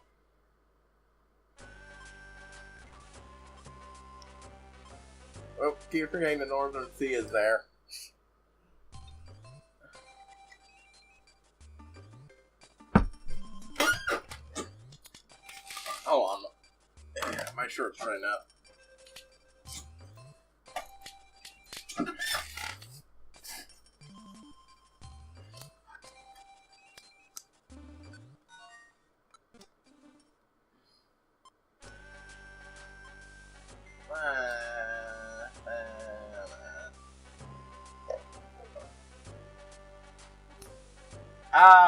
keep forgetting the Northern Sea is there. Hold on. Yeah, my shirt's running up.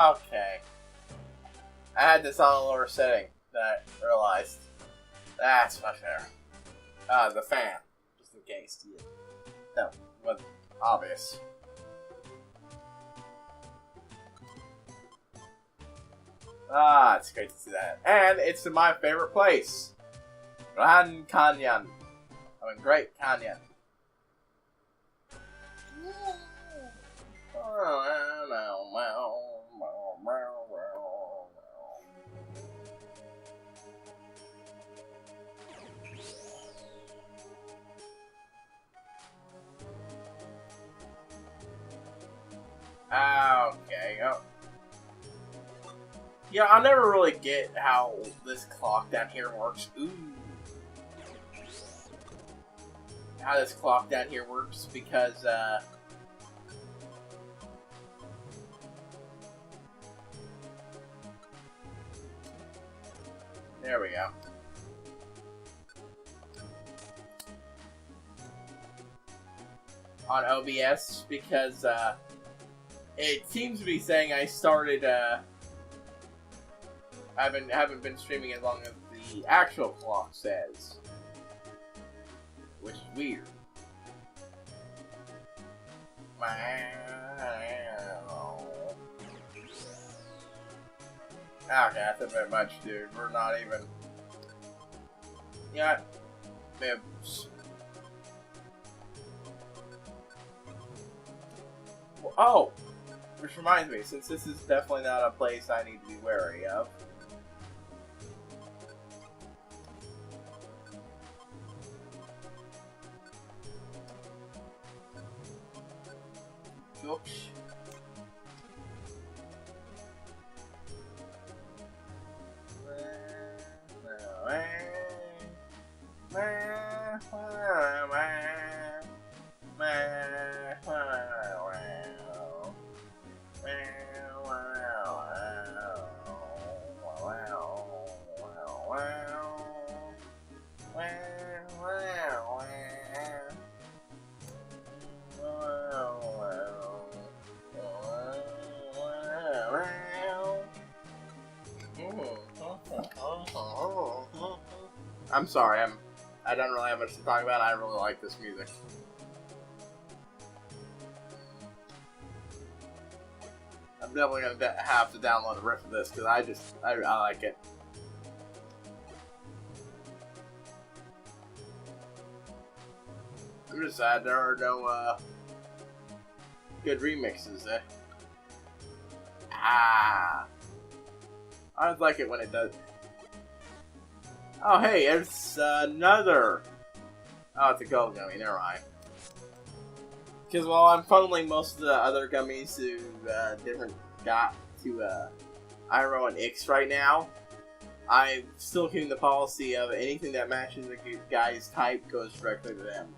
Okay. I had this on a lower setting that I realized. That's much better. The fan. Just in case. Yeah. That was obvious. It's great to see that. And it's in my favorite place. Grand Canyon. I mean, Great Canyon. Okay. Yeah, I'll never really get how this clock down here works. Ooh. How this clock down here works because, there we go. On OBS because, it seems to be saying I started, haven't been streaming as long as the actual clock says. Which is weird. Okay, that's a bit much, dude. We're not even... Yeah. Oh! Which reminds me, since this is definitely not a place I need to be wary of. Oops. I'm sorry, I don't really have much to talk about. I really like this music. I'm definitely gonna have to download a riff of this because I like it. I'm just sad there are no good remixes. I always like it when it does. Oh, hey, it's another. Oh, it's a gold gummy. Never mind. Because while I'm funneling most of the other gummies to different Iroh and Ix right now, I'm still keeping the policy of anything that matches the guy's type goes directly to them.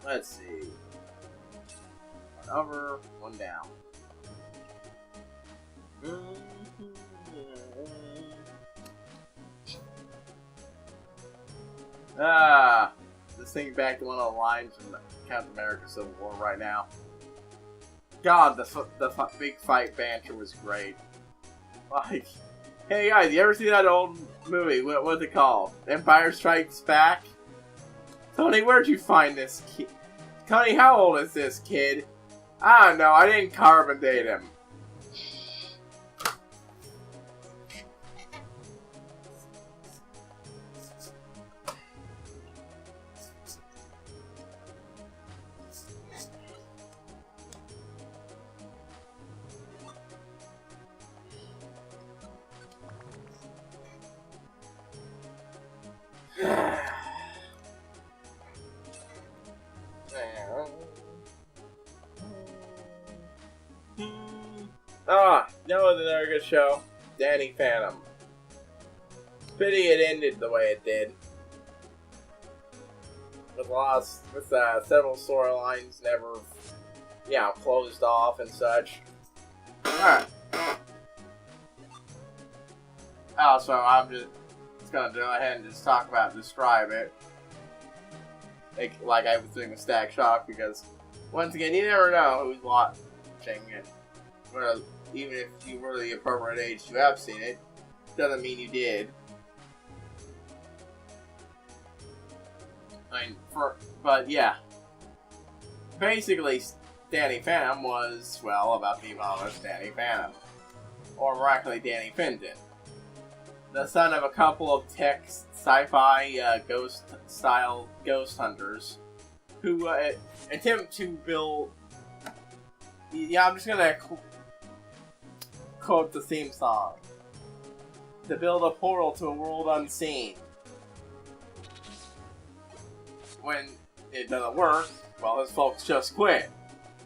Let's see. One over, one down. Just thinking back to one of the lines from Captain America Civil War right now. God, the big fight banter was great. Like, hey guys, you ever see that old movie? What's it called? Empire Strikes Back? Tony, where'd you find this kid? Tony, how old is this kid? I don't know, I didn't carbon date him. No, another good show. Danny Phantom. Pity it ended the way it did. With several storylines never, closed off and such. Alright. So I'm just gonna go ahead and just describe it. Like I was doing with Stack Shock, because once again, you never know who's watching it. Even if you were the appropriate age to have seen it, doesn't mean you did. But yeah. Basically, Danny Phantom was, about the demolished Danny Phantom. Or miraculously, Danny Fenton. The son of a couple of tech sci-fi ghost-style ghost hunters who attempt to build... Yeah, I'm just gonna quote the theme song. To build a portal to a world unseen. When it doesn't work, well, his folks just quit.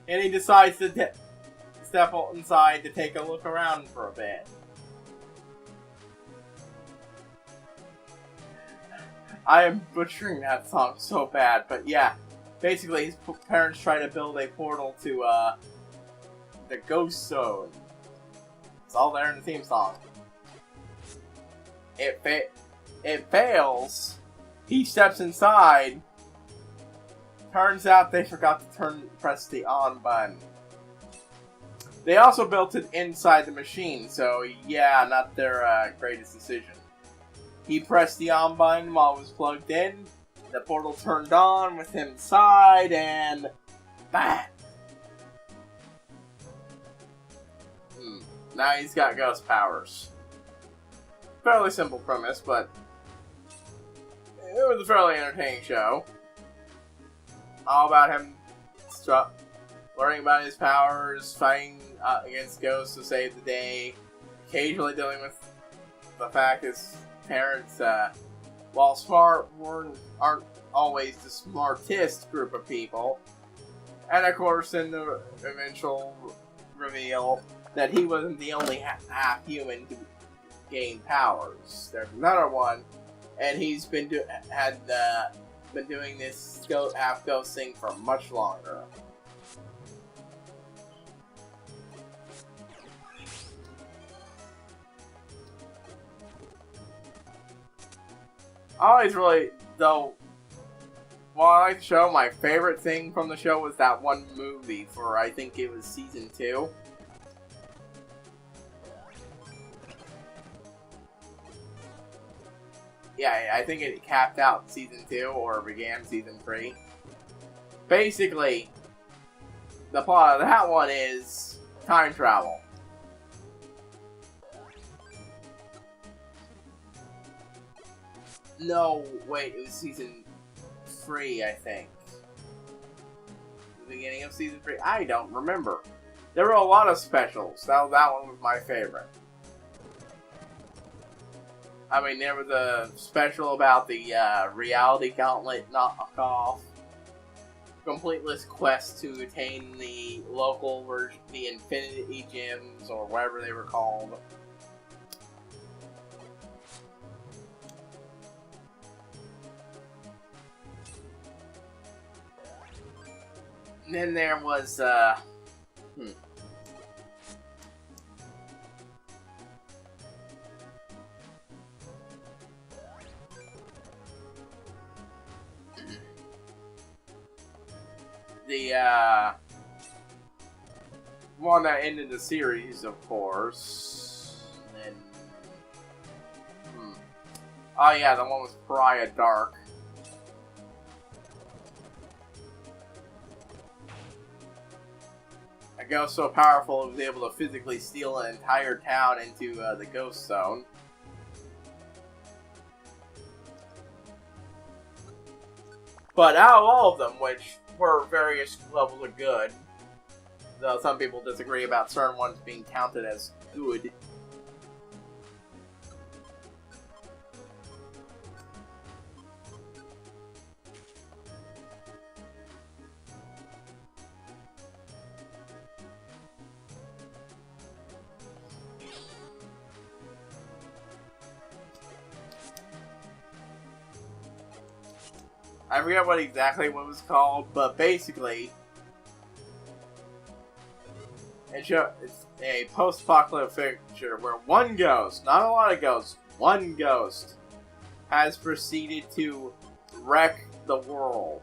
And he decides to step inside to take a look around for a bit. I am butchering that song so bad, but yeah. Basically, his parents try to build a portal to, the Ghost Zone. It's all there in the theme song. It fails. He steps inside. Turns out they forgot to press the on button. They also built it inside the machine, so yeah, not their greatest decision. He pressed the on button while it was plugged in. The portal turned on with him inside, and bang! Now he's got ghost powers. Fairly simple premise, but it was a fairly entertaining show. All about him learning about his powers, fighting against ghosts to save the day, occasionally dealing with the fact his parents, while smart, aren't always the smartest group of people. And of course, in the eventual reveal that he wasn't the only half human to gain powers. There's another one, and he's been doing this half ghost thing for much longer. I always really, though, while I like the show, my favorite thing from the show was that one movie for, I think it was season 2. Yeah, I think it capped out season 2 or began season 3. Basically, the plot of that one is time travel. No, wait, it was season 3, I think. The beginning of season 3? I don't remember. There were a lot of specials. That one was my favorite. I mean, there was a special about the reality gauntlet knockoff, completeless quest to attain the local version, the Infinity Gems, or whatever they were called. And then there was, one that ended the series, of course. And oh yeah, the one with Pariah Dark. A ghost so powerful it was able to physically steal an entire town into the ghost zone. But out of all of them, which were various levels of good, though some people disagree about certain ones being counted as good. I forget what exactly what it was called, but basically, it's a post-apocalyptic future where one ghost, not a lot of ghosts, one ghost has proceeded to wreck the world.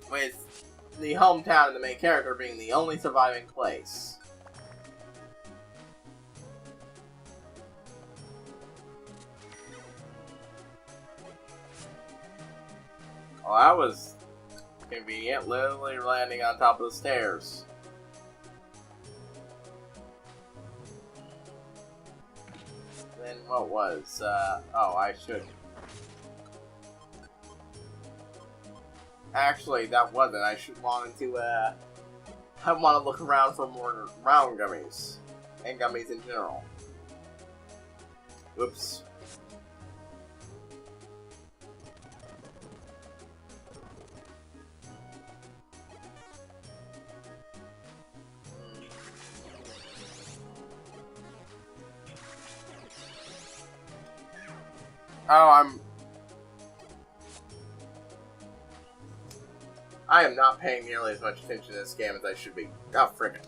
With the hometown of the main character being the only surviving place. Well, that was convenient, literally landing on top of the stairs. Then what was, oh, I should... Actually, that wasn't. I should wanted to, I want to look around for more round gummies. And gummies in general. Whoops. Oh, I am not paying nearly as much attention to this game as I should be. Oh, frickin'.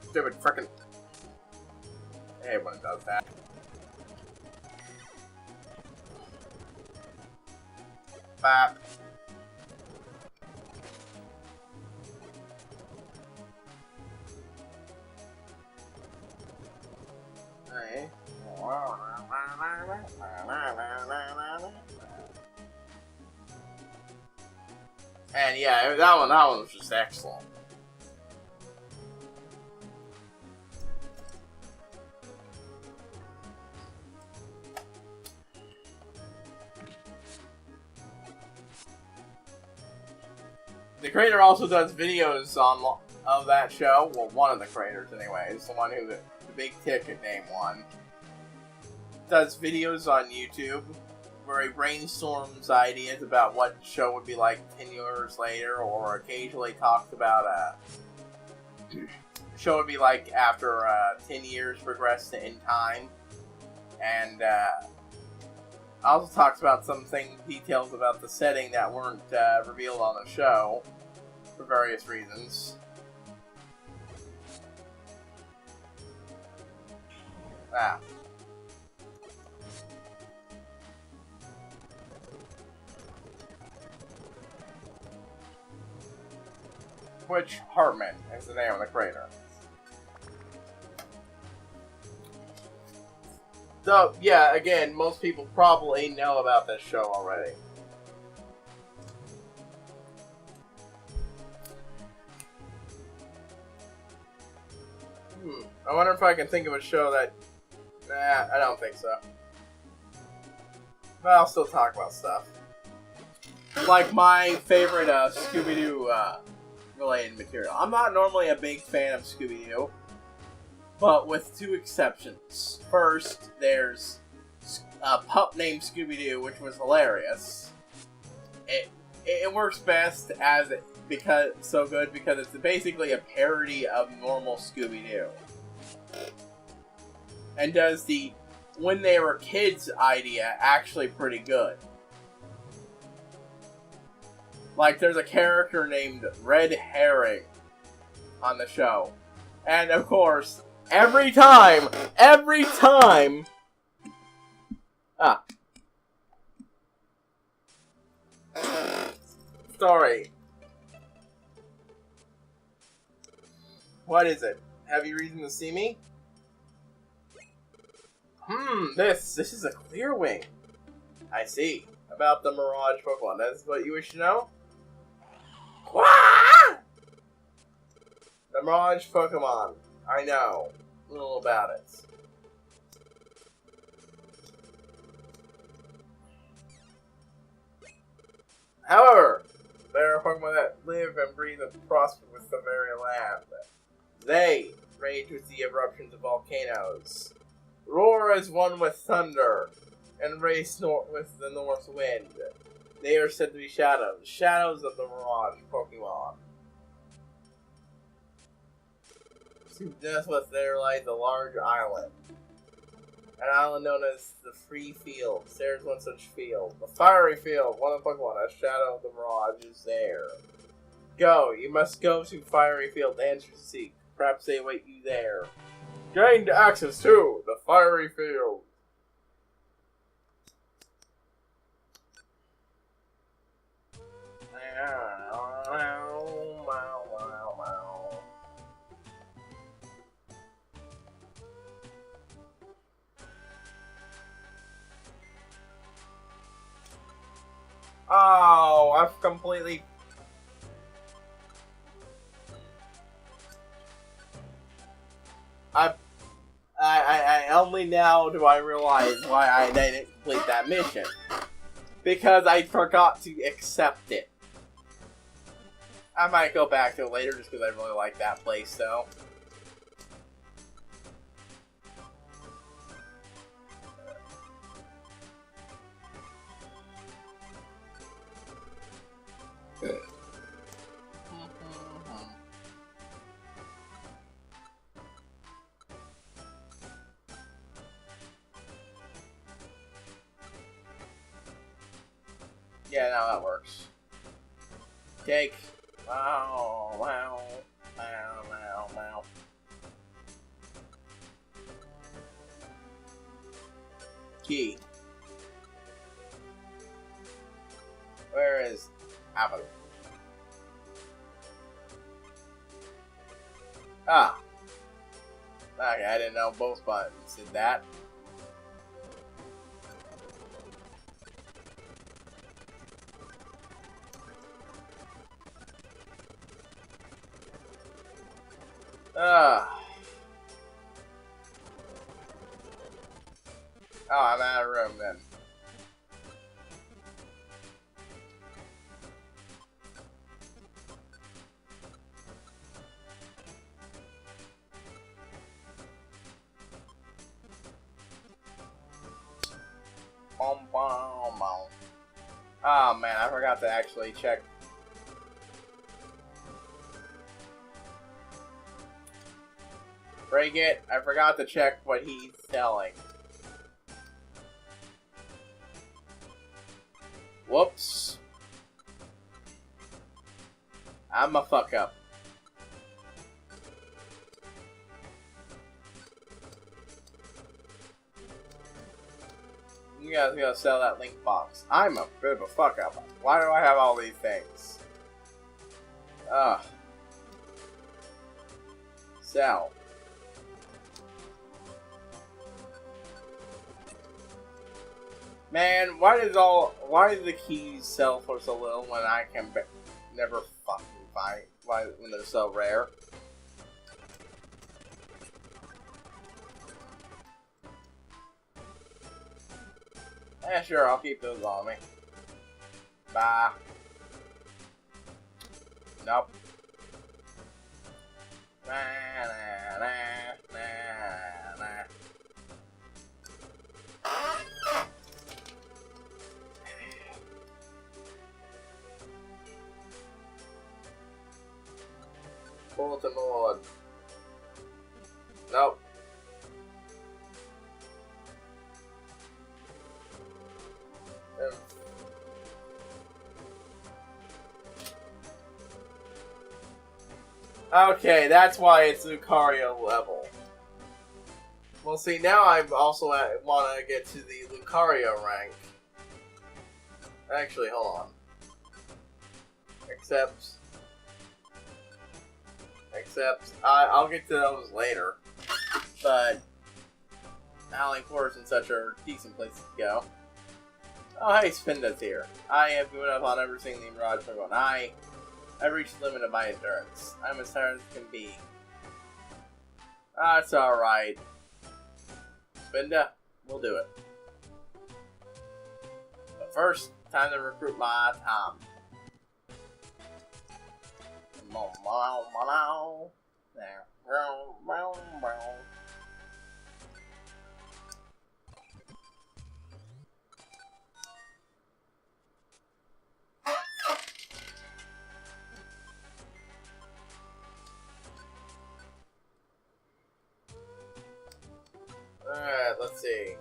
Stupid frickin'. I hate when it does that. Bap. Hey. And yeah, that one was just excellent. The creator also does videos of that show. Well, one of the creators, anyways, the one who the big ticket name one. Does videos on YouTube where he brainstorms ideas about what the show would be like 10 years later, or occasionally talks about show would be like after 10 years progressed in time, and also talks about some details about the setting that weren't revealed on the show for various reasons. Ah. Which Hartman is the name of the creator. So, yeah, again, most people probably know about this show already. I wonder if I can think of a show that... Nah, I don't think so. But I'll still talk about stuff. Like my favorite Scooby-Doo related material. I'm not normally a big fan of Scooby-Doo, but with two exceptions. First, there's a pup named Scooby-Doo, which was hilarious. It works best as because it's basically a parody of normal Scooby-Doo, and does the when they were kids idea actually pretty good. Like, there's a character named Red Herring on the show. And, of course, every time... Ah. Sorry. What is it? Have you reason to see me? This is a clear wing. I see. About the Mirage Pokemon. That's what you wish to know? Wah! The Mirage Pokemon. I know. A little about it. However, there are Pokemon that live and breathe and prosper with the very land. They rage with the eruptions of volcanoes, roar as one with thunder, and race with the north wind. They are said to be shadows of the Mirage Pokemon. Just with there lies a large island. An island known as the Free Field. There's one such field. The Fiery Field, one of the Pokemon, a shadow of the Mirage is there. Go, you must go to Fiery Field to answer to seek. Perhaps they await you there. Gained access to the Fiery Field. Oh, I've completely... I only now do I realize why I didn't complete that mission. Because I forgot to accept it. I might go back to it later just because I really like that place, though. Yeah, now that works. Take. Wow, wow, wow, wow, wow. Key. Where is Avenue? Ah. Okay, I didn't know both buttons did that. Oh, I'm out of room then. Oh man, I forgot to actually check. Break it. I forgot to check what he's selling. Whoops. I'm a fuck up. You guys gotta sell that link box. I'm a bit of a fuck up. Why do I have all these things? Ugh. Sell. Man, why do the keys sell for so little when I can never fucking find when they're so rare? Yeah, sure, I'll keep those on me. Bye. Nope. Nah, nah, nah, nah, nah. Bulletin board. Nope. Okay, that's why it's Lucario level. Well, see, now I also want to get to the Lucario rank. Actually, hold on. Except, I'll get to those later. But Allen Forest and such are decent places to go. Oh, hey, Spinda's here. I have given up on ever seeing the Mirage Pokemon. I've reached the limit of my endurance. I'm as tired as can be. That's alright. Spinda, we'll do it. But first, time to recruit my Tom. There. Alright, let's see.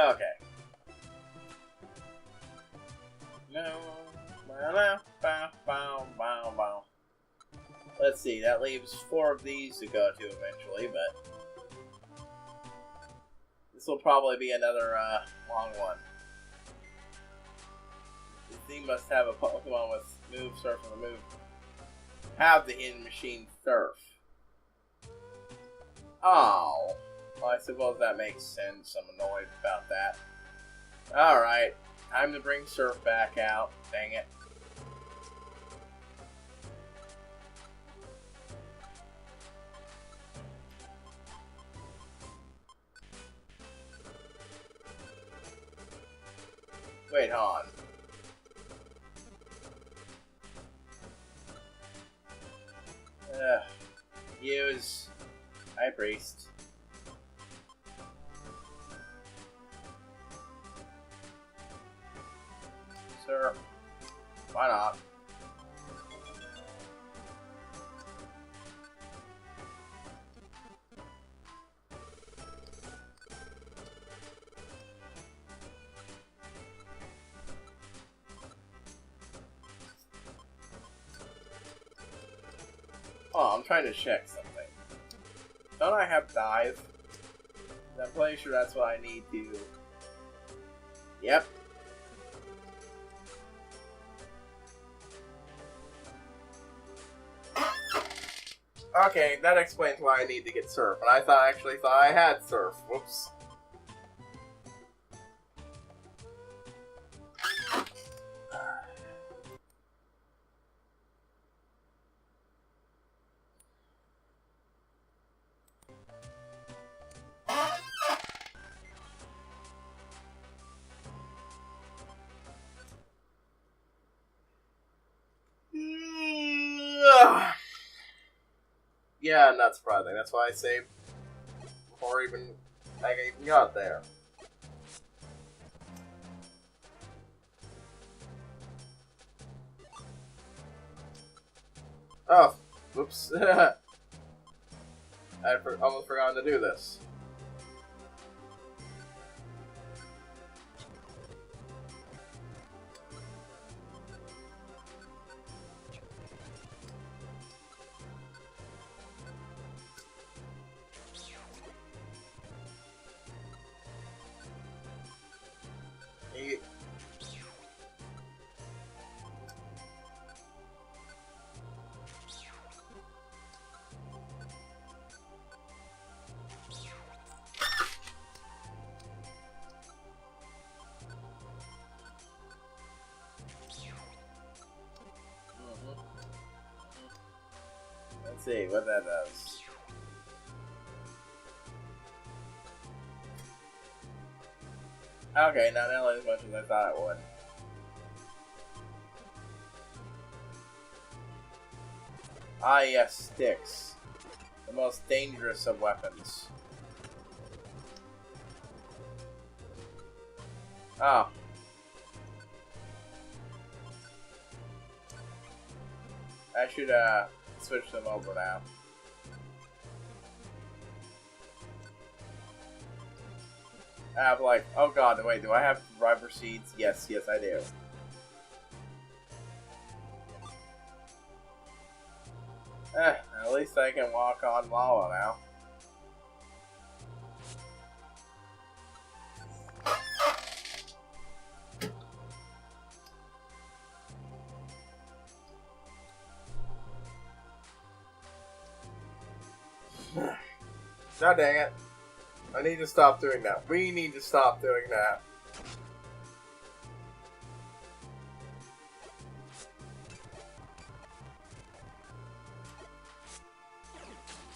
Okay. Let's see, that leaves 4 of these to go to eventually, but this will probably be another long one. This thing must have a Pokemon with Move, Surf, and Remove. Have the Hidden Machine Surf. Oh. Well, I suppose that makes sense. I'm annoyed about that. Alright. Time to bring Surf back out. Dang it. Wait, hold on. Use HighPriest. Sir, why not? Oh, I'm trying to check something. Don't I have dive? I'm pretty sure that's what I need to... Yep. Okay, that explains why I need to get Surf. And I actually thought I had Surf. Whoops. Yeah, not surprising. That's why I saved before I even got there. Oh, whoops. I almost forgot to do this. Let's see what that does. Okay, not nearly as much as I thought it would. Ah, yes, sticks. The most dangerous of weapons. Oh. I should switch them over now. I have like, oh god, wait, do I have rubber seeds? Yes, yes I do. At least I can walk on lava now. No, dang it. I need to stop doing that. We need to stop doing that.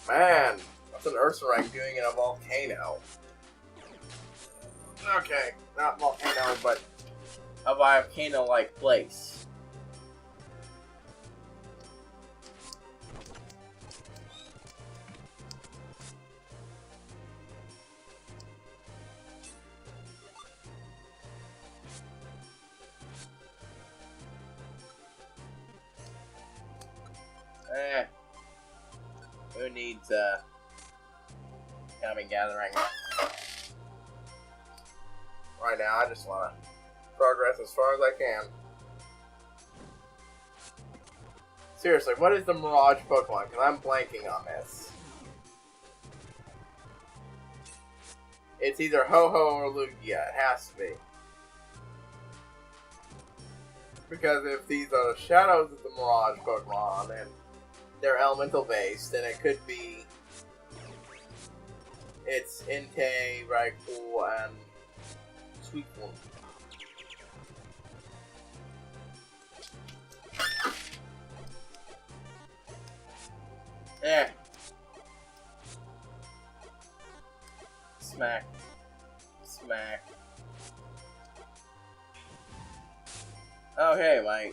Man, what's an earth rank doing in a volcano? Okay, not volcano, but a volcano-like place. Who needs coming gathering? Right now, I just want to progress as far as I can. Seriously, what is the Mirage Pokemon? Because I'm blanking on this. It's either Ho-Ho or Lugia. It has to be. Because if these are the shadows of the Mirage Pokemon, and they're elemental based, then it could be it's Entei, Raikou, and Sweetwood. Eh. Smack. Smack. Okay, my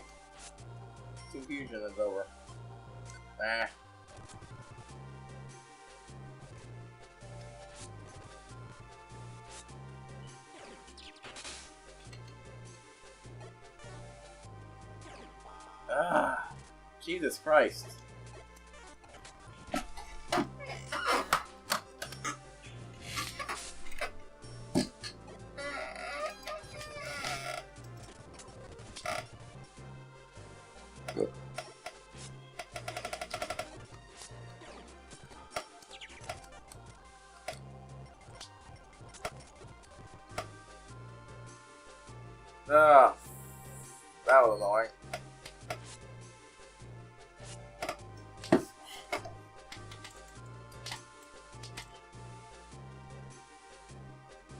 confusion is over. Ah. Ah. Jesus Christ. Ah, that was annoying.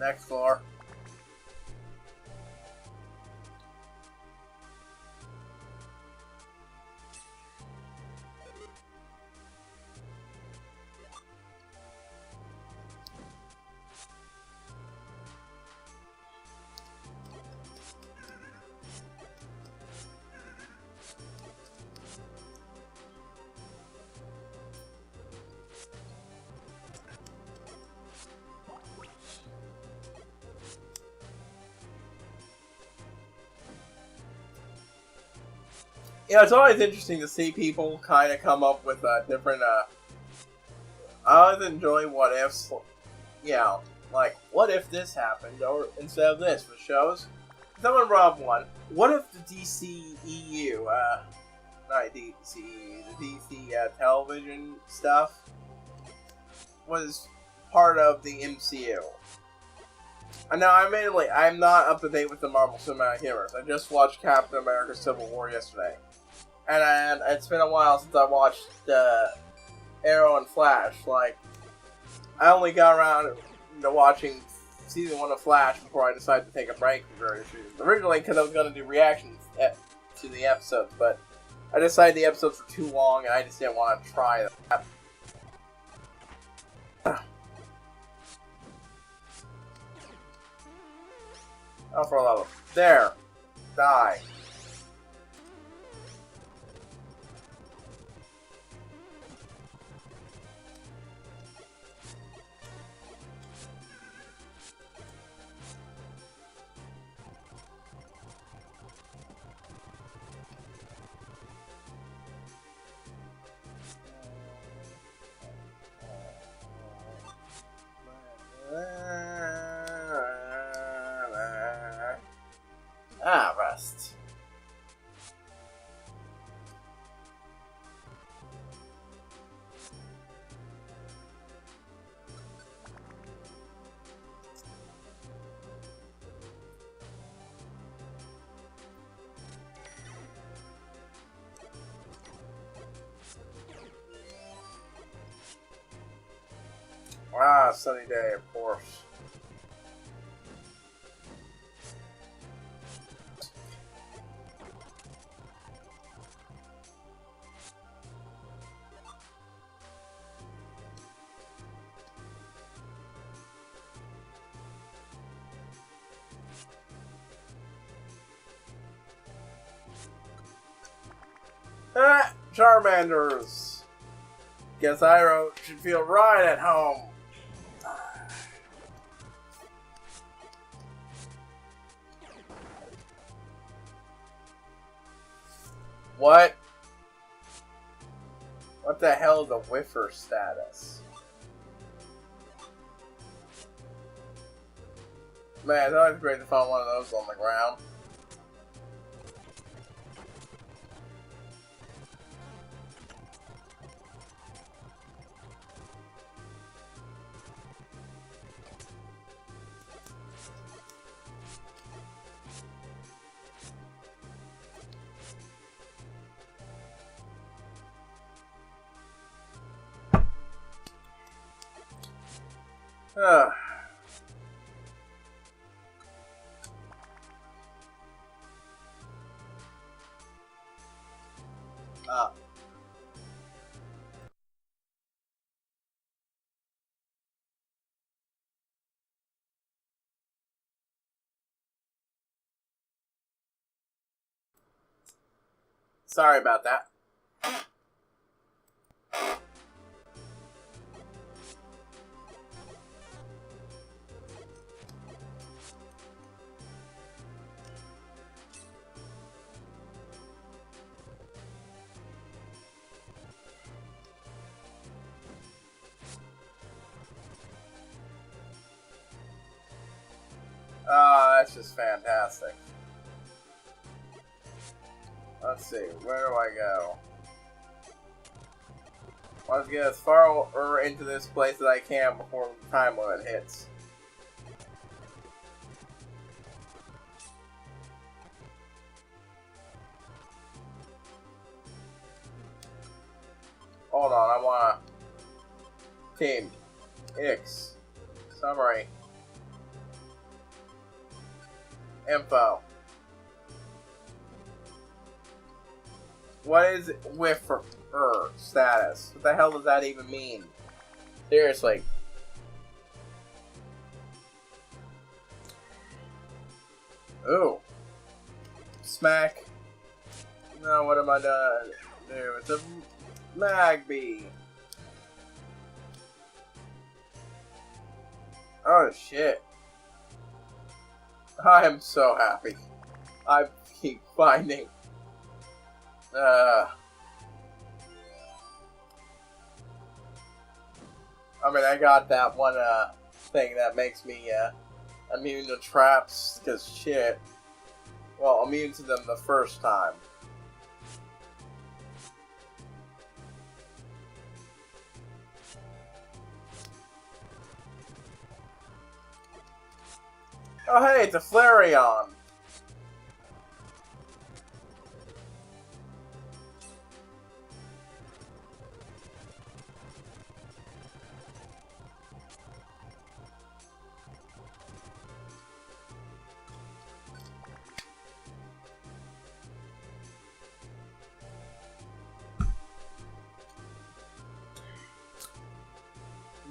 Next floor. Yeah, it's always interesting to see people kind of come up with different, I always enjoy what ifs, you know, like, what if this happened, or instead of this, for shows? Someone brought up one. What if the DCEU, not DCEU, the DC television stuff was part of the MCU? And now, admittedly, I'm not up to date with the Marvel Cinematic Universe. I just watched Captain America Civil War yesterday. And it's been a while since I watched Arrow and Flash. Like, I only got around to watching season 1 of Flash before I decided to take a break from various reasons. Originally, because I was going to do reactions to the episodes, but I decided the episodes were too long, and I just didn't want to try that. Oh, for a level. There. Die. best. Ah, sunny day, of course. Ah, Charmanders! Guess Iroh should feel right at home. What? What the hell is a whiffer status? Man, it's always great to find one of those on the ground. Ugh. Sorry about that. That's just fantastic. Let's see, where do I go? I want to get as far into this place as I can before the time limit hits. Hold on, I want Team X Summary Info. What is whiffer status? What the hell does that even mean? Seriously. Ooh. Smack. No, what am I done? There, it's a Magby. Oh shit. I am so happy. I keep finding. I mean, I got that one thing that makes me immune to traps, because shit. Well, immune to them the first time. Oh hey, it's a Flareon!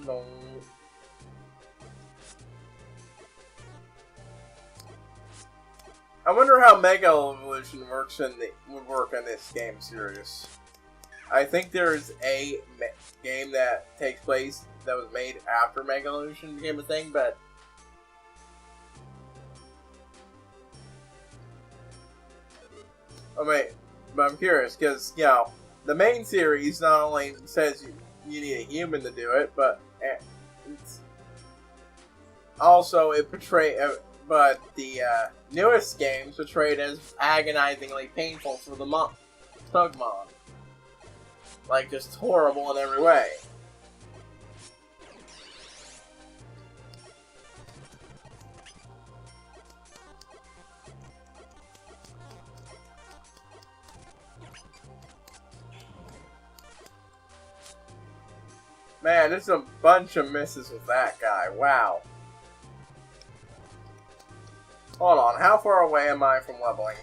No. I wonder how Mega Evolution would work in this game series. I think there's a game that takes place that was made after Mega Evolution became a thing, but I'm curious because the main series not only says you need a human to do it, but it's also But the newest games portrayed as agonizingly painful for the Pokemon. Like, just horrible in every way. Man, there's a bunch of misses with that guy. Wow. Hold on, how far away am I from leveling?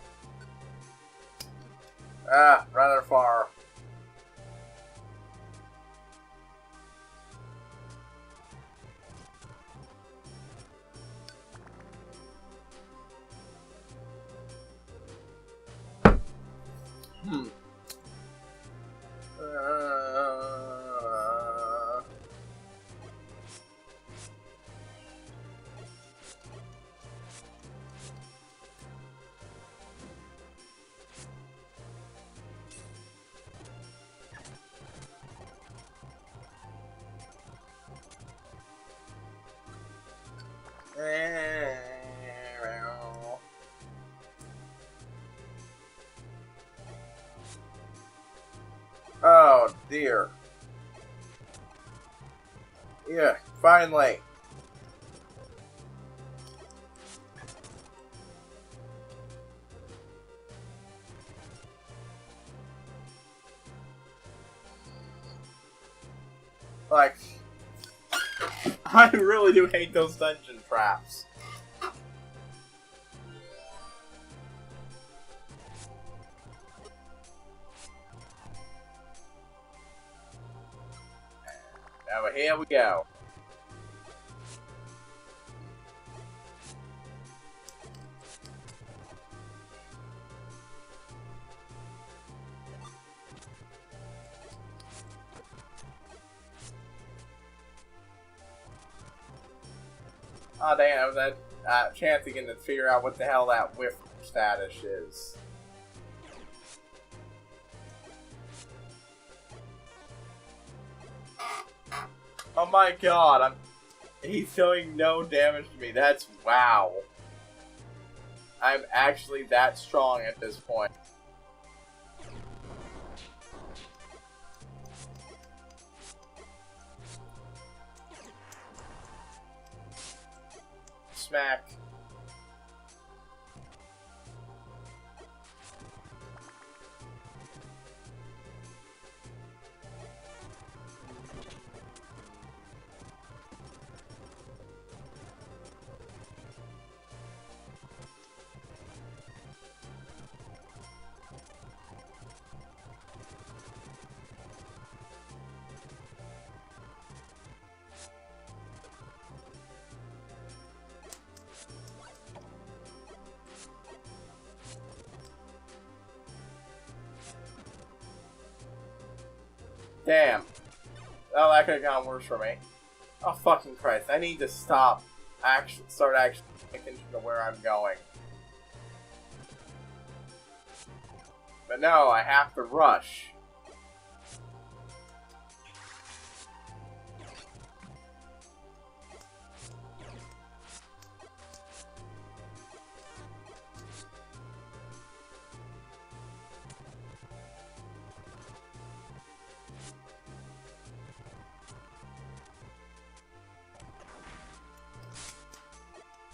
Ah, rather far. Oh dear. Yeah, finally. Like, I really do hate those dungeon traps. Now, but here we go. Oh dang, I was at chance again to figure out what the hell that whiff status is. Oh my god, he's doing no damage to me. That's wow. I'm actually that strong at this point. Smack. Damn. Oh, that could have gone worse for me. Oh, fucking Christ. I need to stop. Start actually paying attention to where I'm going. But no, I have to rush.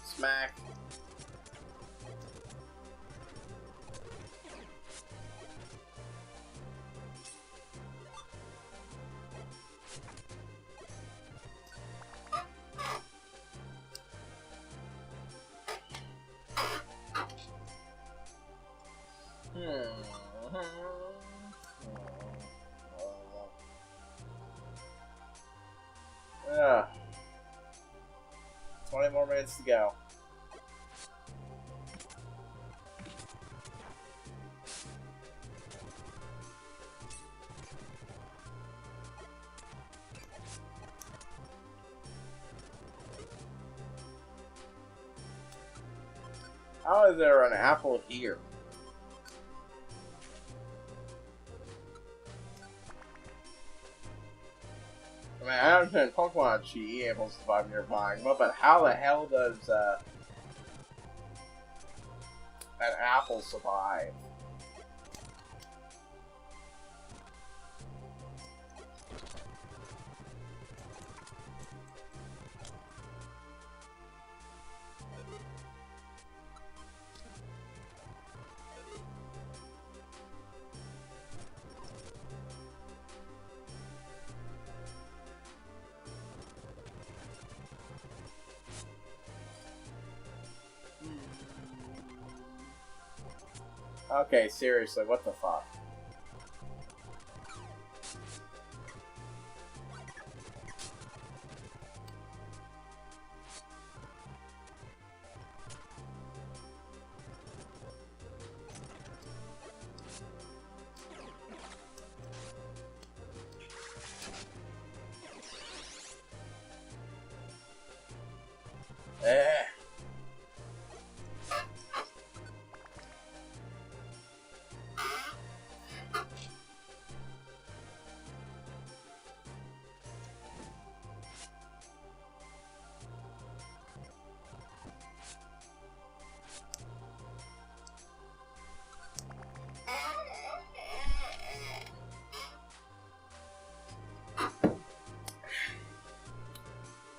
Smack. Yeah. 20 more minutes to go. How is there an apple here? I mean, I understand Pokemon Chi able to survive near Magma, but how the hell does an apple survive? Okay, seriously, what the fuck?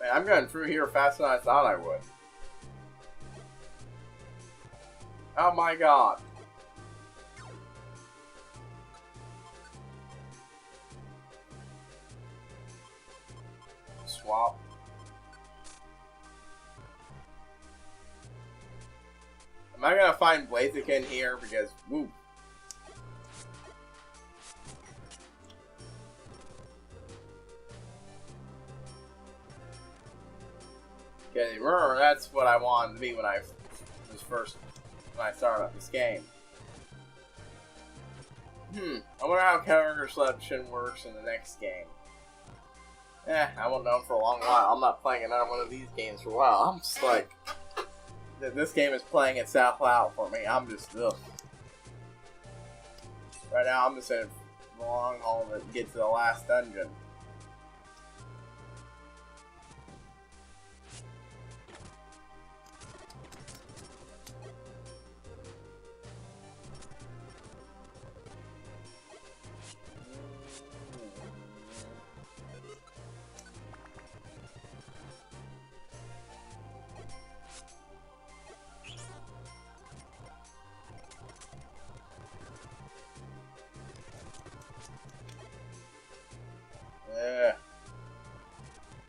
Man, I'm going through here faster than I thought I would. Oh my god. Swap. Am I gonna find Blaziken here? Because, woo. Okay, remember, that's what I wanted to be when I started up this game. I wonder how character selection works in the next game. I won't know for a long while. I'm not playing another one of these games for a while. I'm just like, this game is playing itself out for me. I'm just, ugh. Right now, I'm just in the long haul to get to the last dungeon.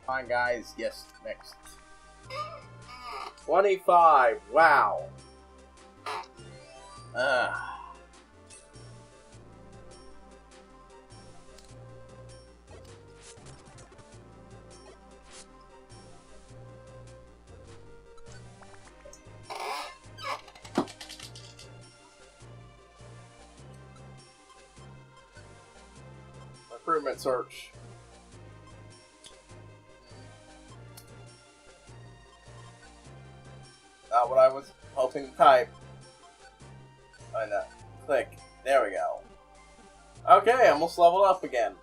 Fine, guys. Yes, next. 25. Wow. Improvement search. Not what I was hoping to type. I know. Click. There we go. Okay, almost leveled up again.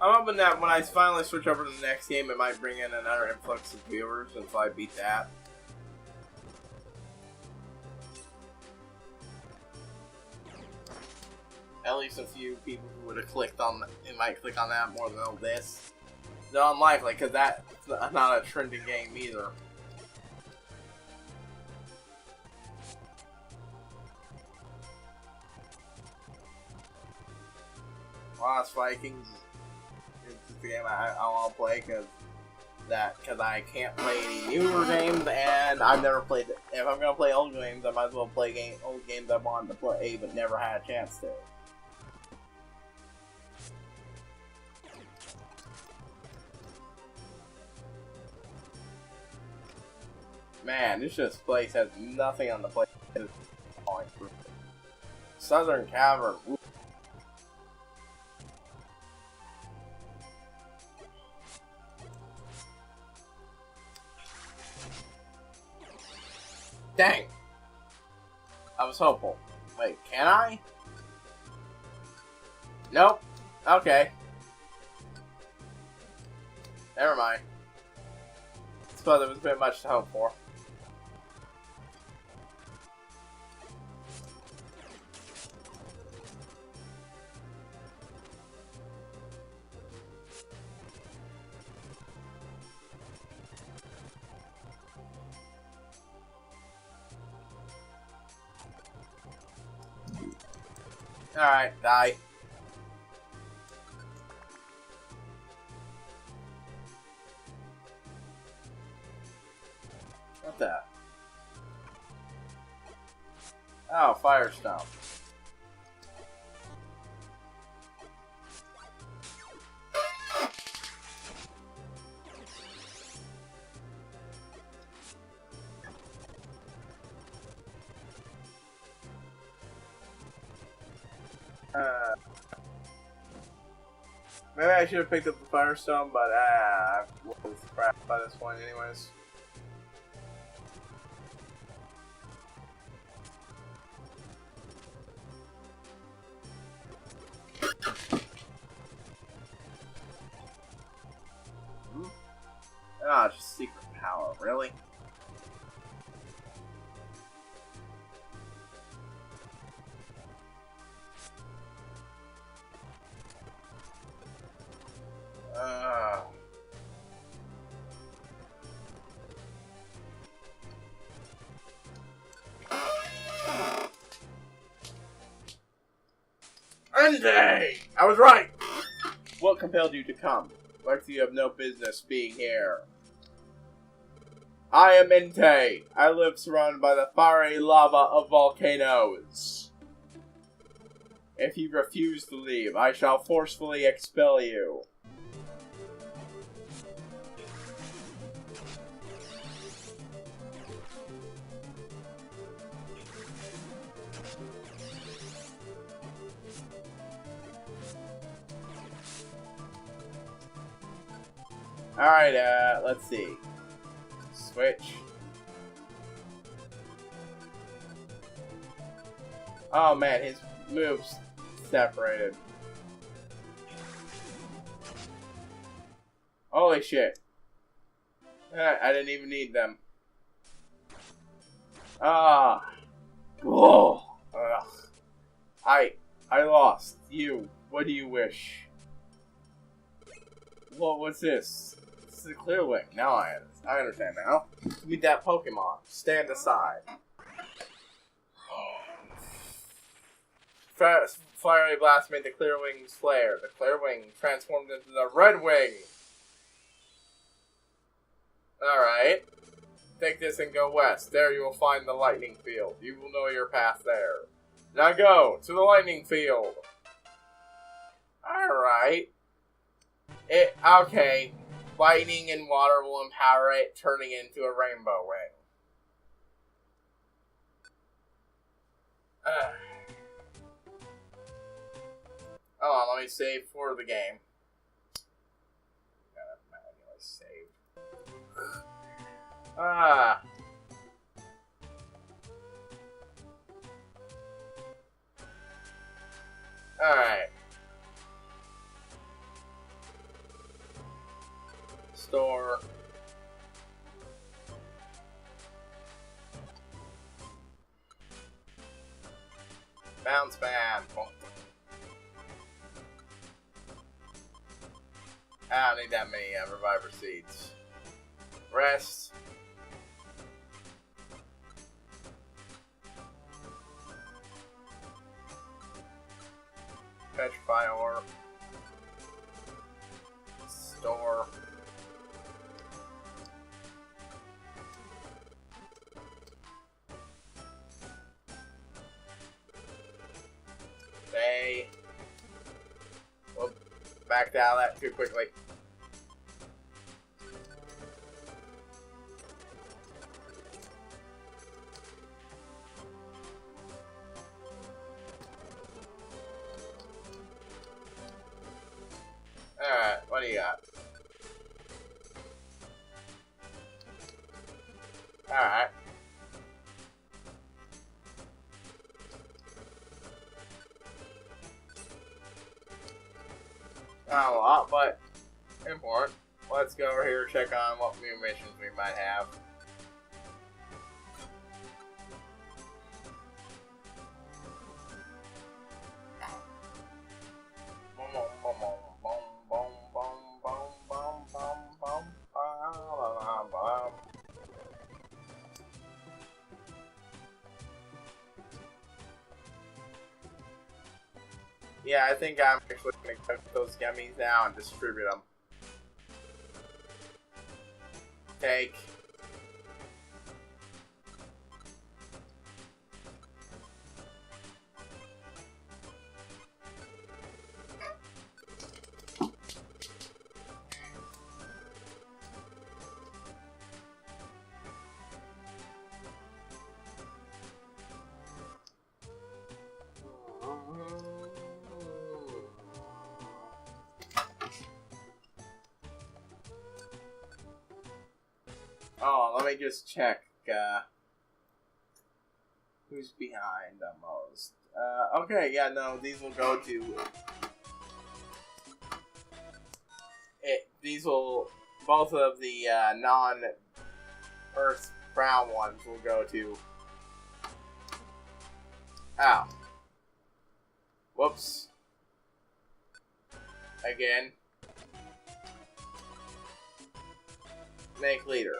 I'm hoping that when I finally switch over to the next game, it might bring in another influx of viewers until I beat that. At least a few people who would have clicked on it might click on that more than this. They're unlikely, because that's not a trending game either. Lost Vikings is the game I want to play because I can't play any newer games, and I've never played. If I'm gonna play old games, I might as well play old games I wanted to play but never had a chance to. Man, this place has nothing on the place. Southern Cavern. Ooh. Dang. I was hopeful. Wait, can I? Nope. Okay. Never mind. I suppose it was a bit much to hope for. Alright, die. What the? Oh, Firestone. Maybe I should have picked up the Firestone, but I was crap by this point anyways. Ah, just secret power, really? Monday! I was right! What compelled you to come? Like you have no business being here. I am Entei. I live surrounded by the fiery lava of volcanoes. If you refuse to leave, I shall forcefully expel you. Alright, let's see. Switch. Oh man, his moves separated. Holy shit. I didn't even need them. Ah. Whoa. Ugh. I lost. You. What do you wish? Well, what's this? This is a clear wing. Now I understand now. Meet that Pokemon. Stand aside. Fiery blast made the clear wings flare. The clear wing transformed into the red wing. Alright. Take this and go west. There you will find the lightning field. You will know your path there. Now go to the lightning field. Alright. Okay. Lightning and water will empower it, turning into a rainbow wing. Hold on, let me save for the game. Gotta manually save. Alright. Store. Bounce man. I don't need that many reviver seeds. Rest. Petrify ore. Store. Stay. Whoop. Backed out of that too quickly. you got? Alright. Not a lot, but important. Let's go over here and check on what new missions we might have. Yeah, I think I'm actually going to cook those gummies now and distribute them. Take. Oh, let me just check who's behind the most. Okay, yeah, no, these will go to these will, both of the non-Earth brown ones will go to. Ow. Whoops. Again. Make leader.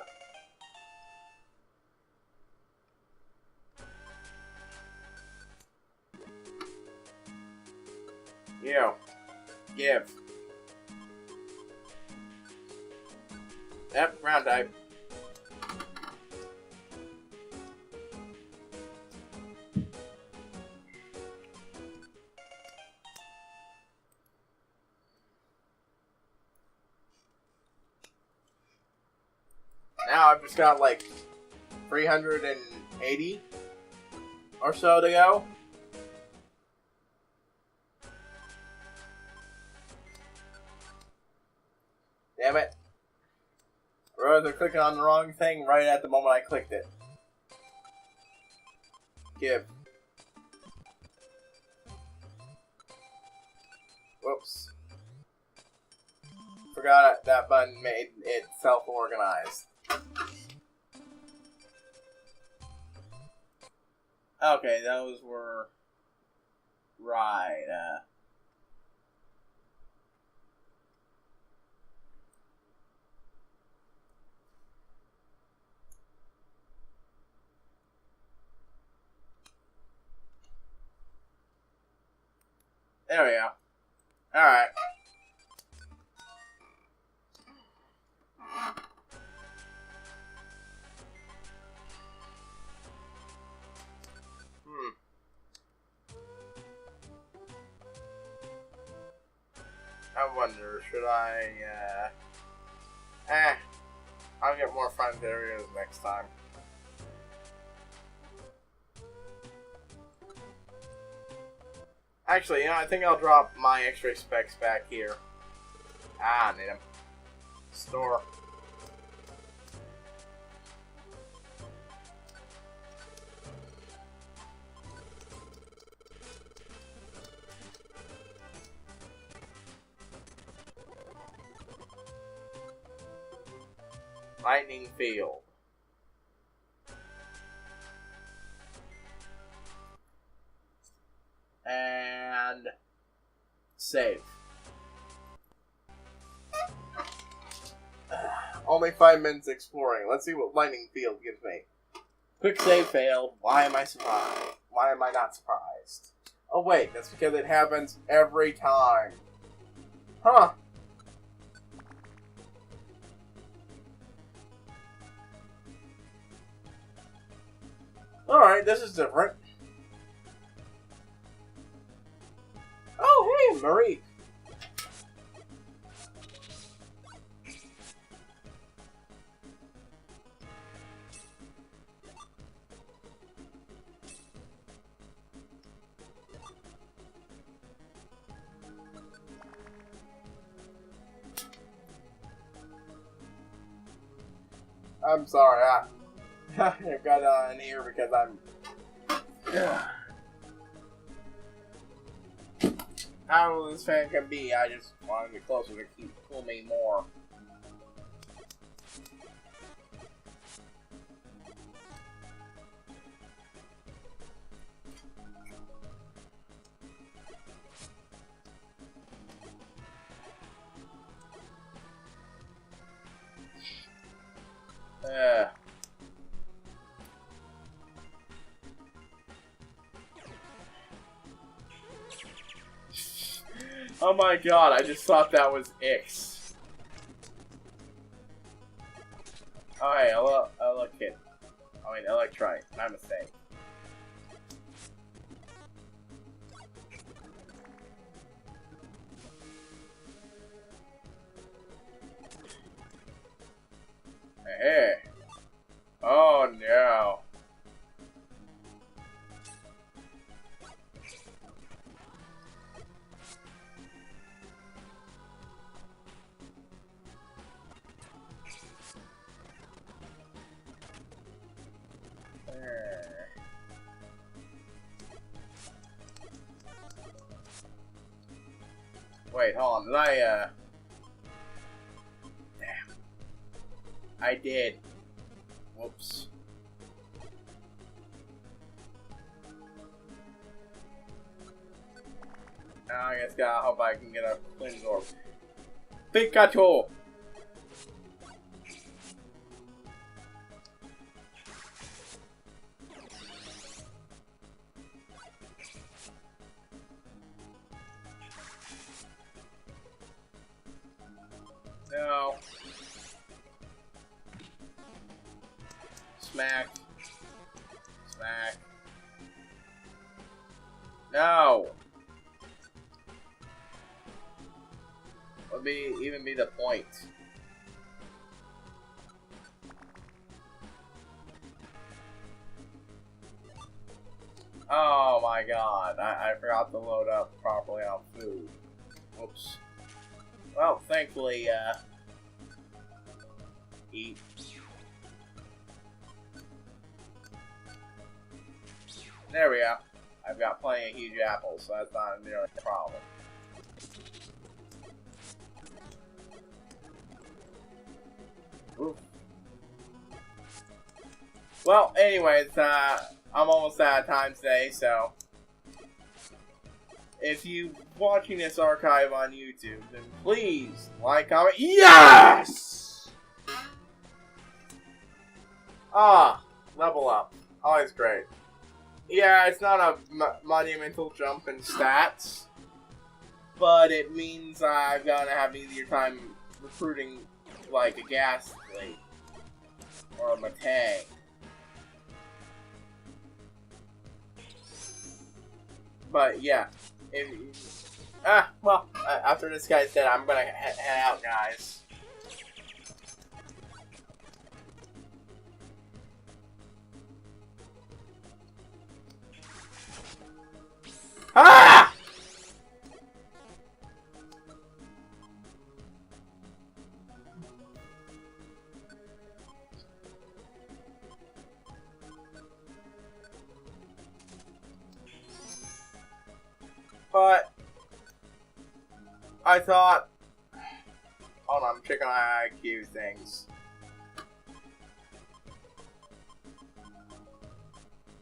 You. Give. Yep, ground type. Now I've just got like 380 or so to go. Damn it. I realized I clicked on the wrong thing right at the moment I clicked it. Give. Whoops. Forgot that button made it self-organized. Okay, those were right. There we go. Alright. I wonder, should I, I'll get more fun areas next time. Actually, you know, I think I'll drop my X-ray specs back here. Ah, I need them. Store. Lightning field. And save. Only 5 minutes exploring. Let's see what lightning field gives me. Quick save failed. Why am I surprised? Why am I not surprised? Oh wait, that's because it happens every time. Huh. Alright, this is different. Oh, hey, Marie. I'm sorry, I've got an ear because I'm... How this fan can be, I just wanted it closer to cool me more. Oh my god, I just thought that was Ix. Oh hey, hello kid. I mean, Electrite, my mistake. Hey. Oh no. Wait, hold on. Did I, Damn. I did. Whoops. Now I just gotta hope I can get a clean door. Pikachu! No. Smack. Smack. No! What would even be the point? Oh my god, I forgot to load up properly on food. Whoops. Well, thankfully, eat. There we go. I've got plenty of huge apples, so that's not nearly a problem. Oof. Well, anyways, I'm almost out of time today, so if you're watching this archive on YouTube, then please like, comment. Yes! Ah, level up. Always great. Yeah, it's not a monumental jump in stats, but it means I'm gonna have an easier time recruiting, like, a Ghastly or a Matang. But yeah, well, after this guy's dead, I'm gonna head out, guys. Ah! But I thought, hold on, I'm checking my IQ things.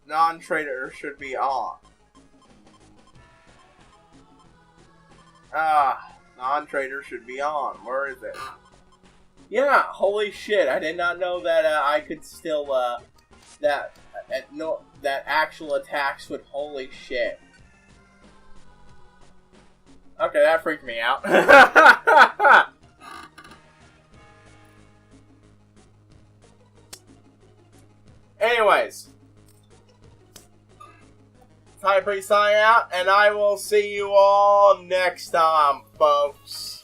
Non-trader should be on. Non-trader should be on. Where is it? Yeah, holy shit! I did not know that I could still that actual attacks would. Holy shit! Okay, that freaked me out. Anyways, HighPriest signing out, and I will see you all next time, folks.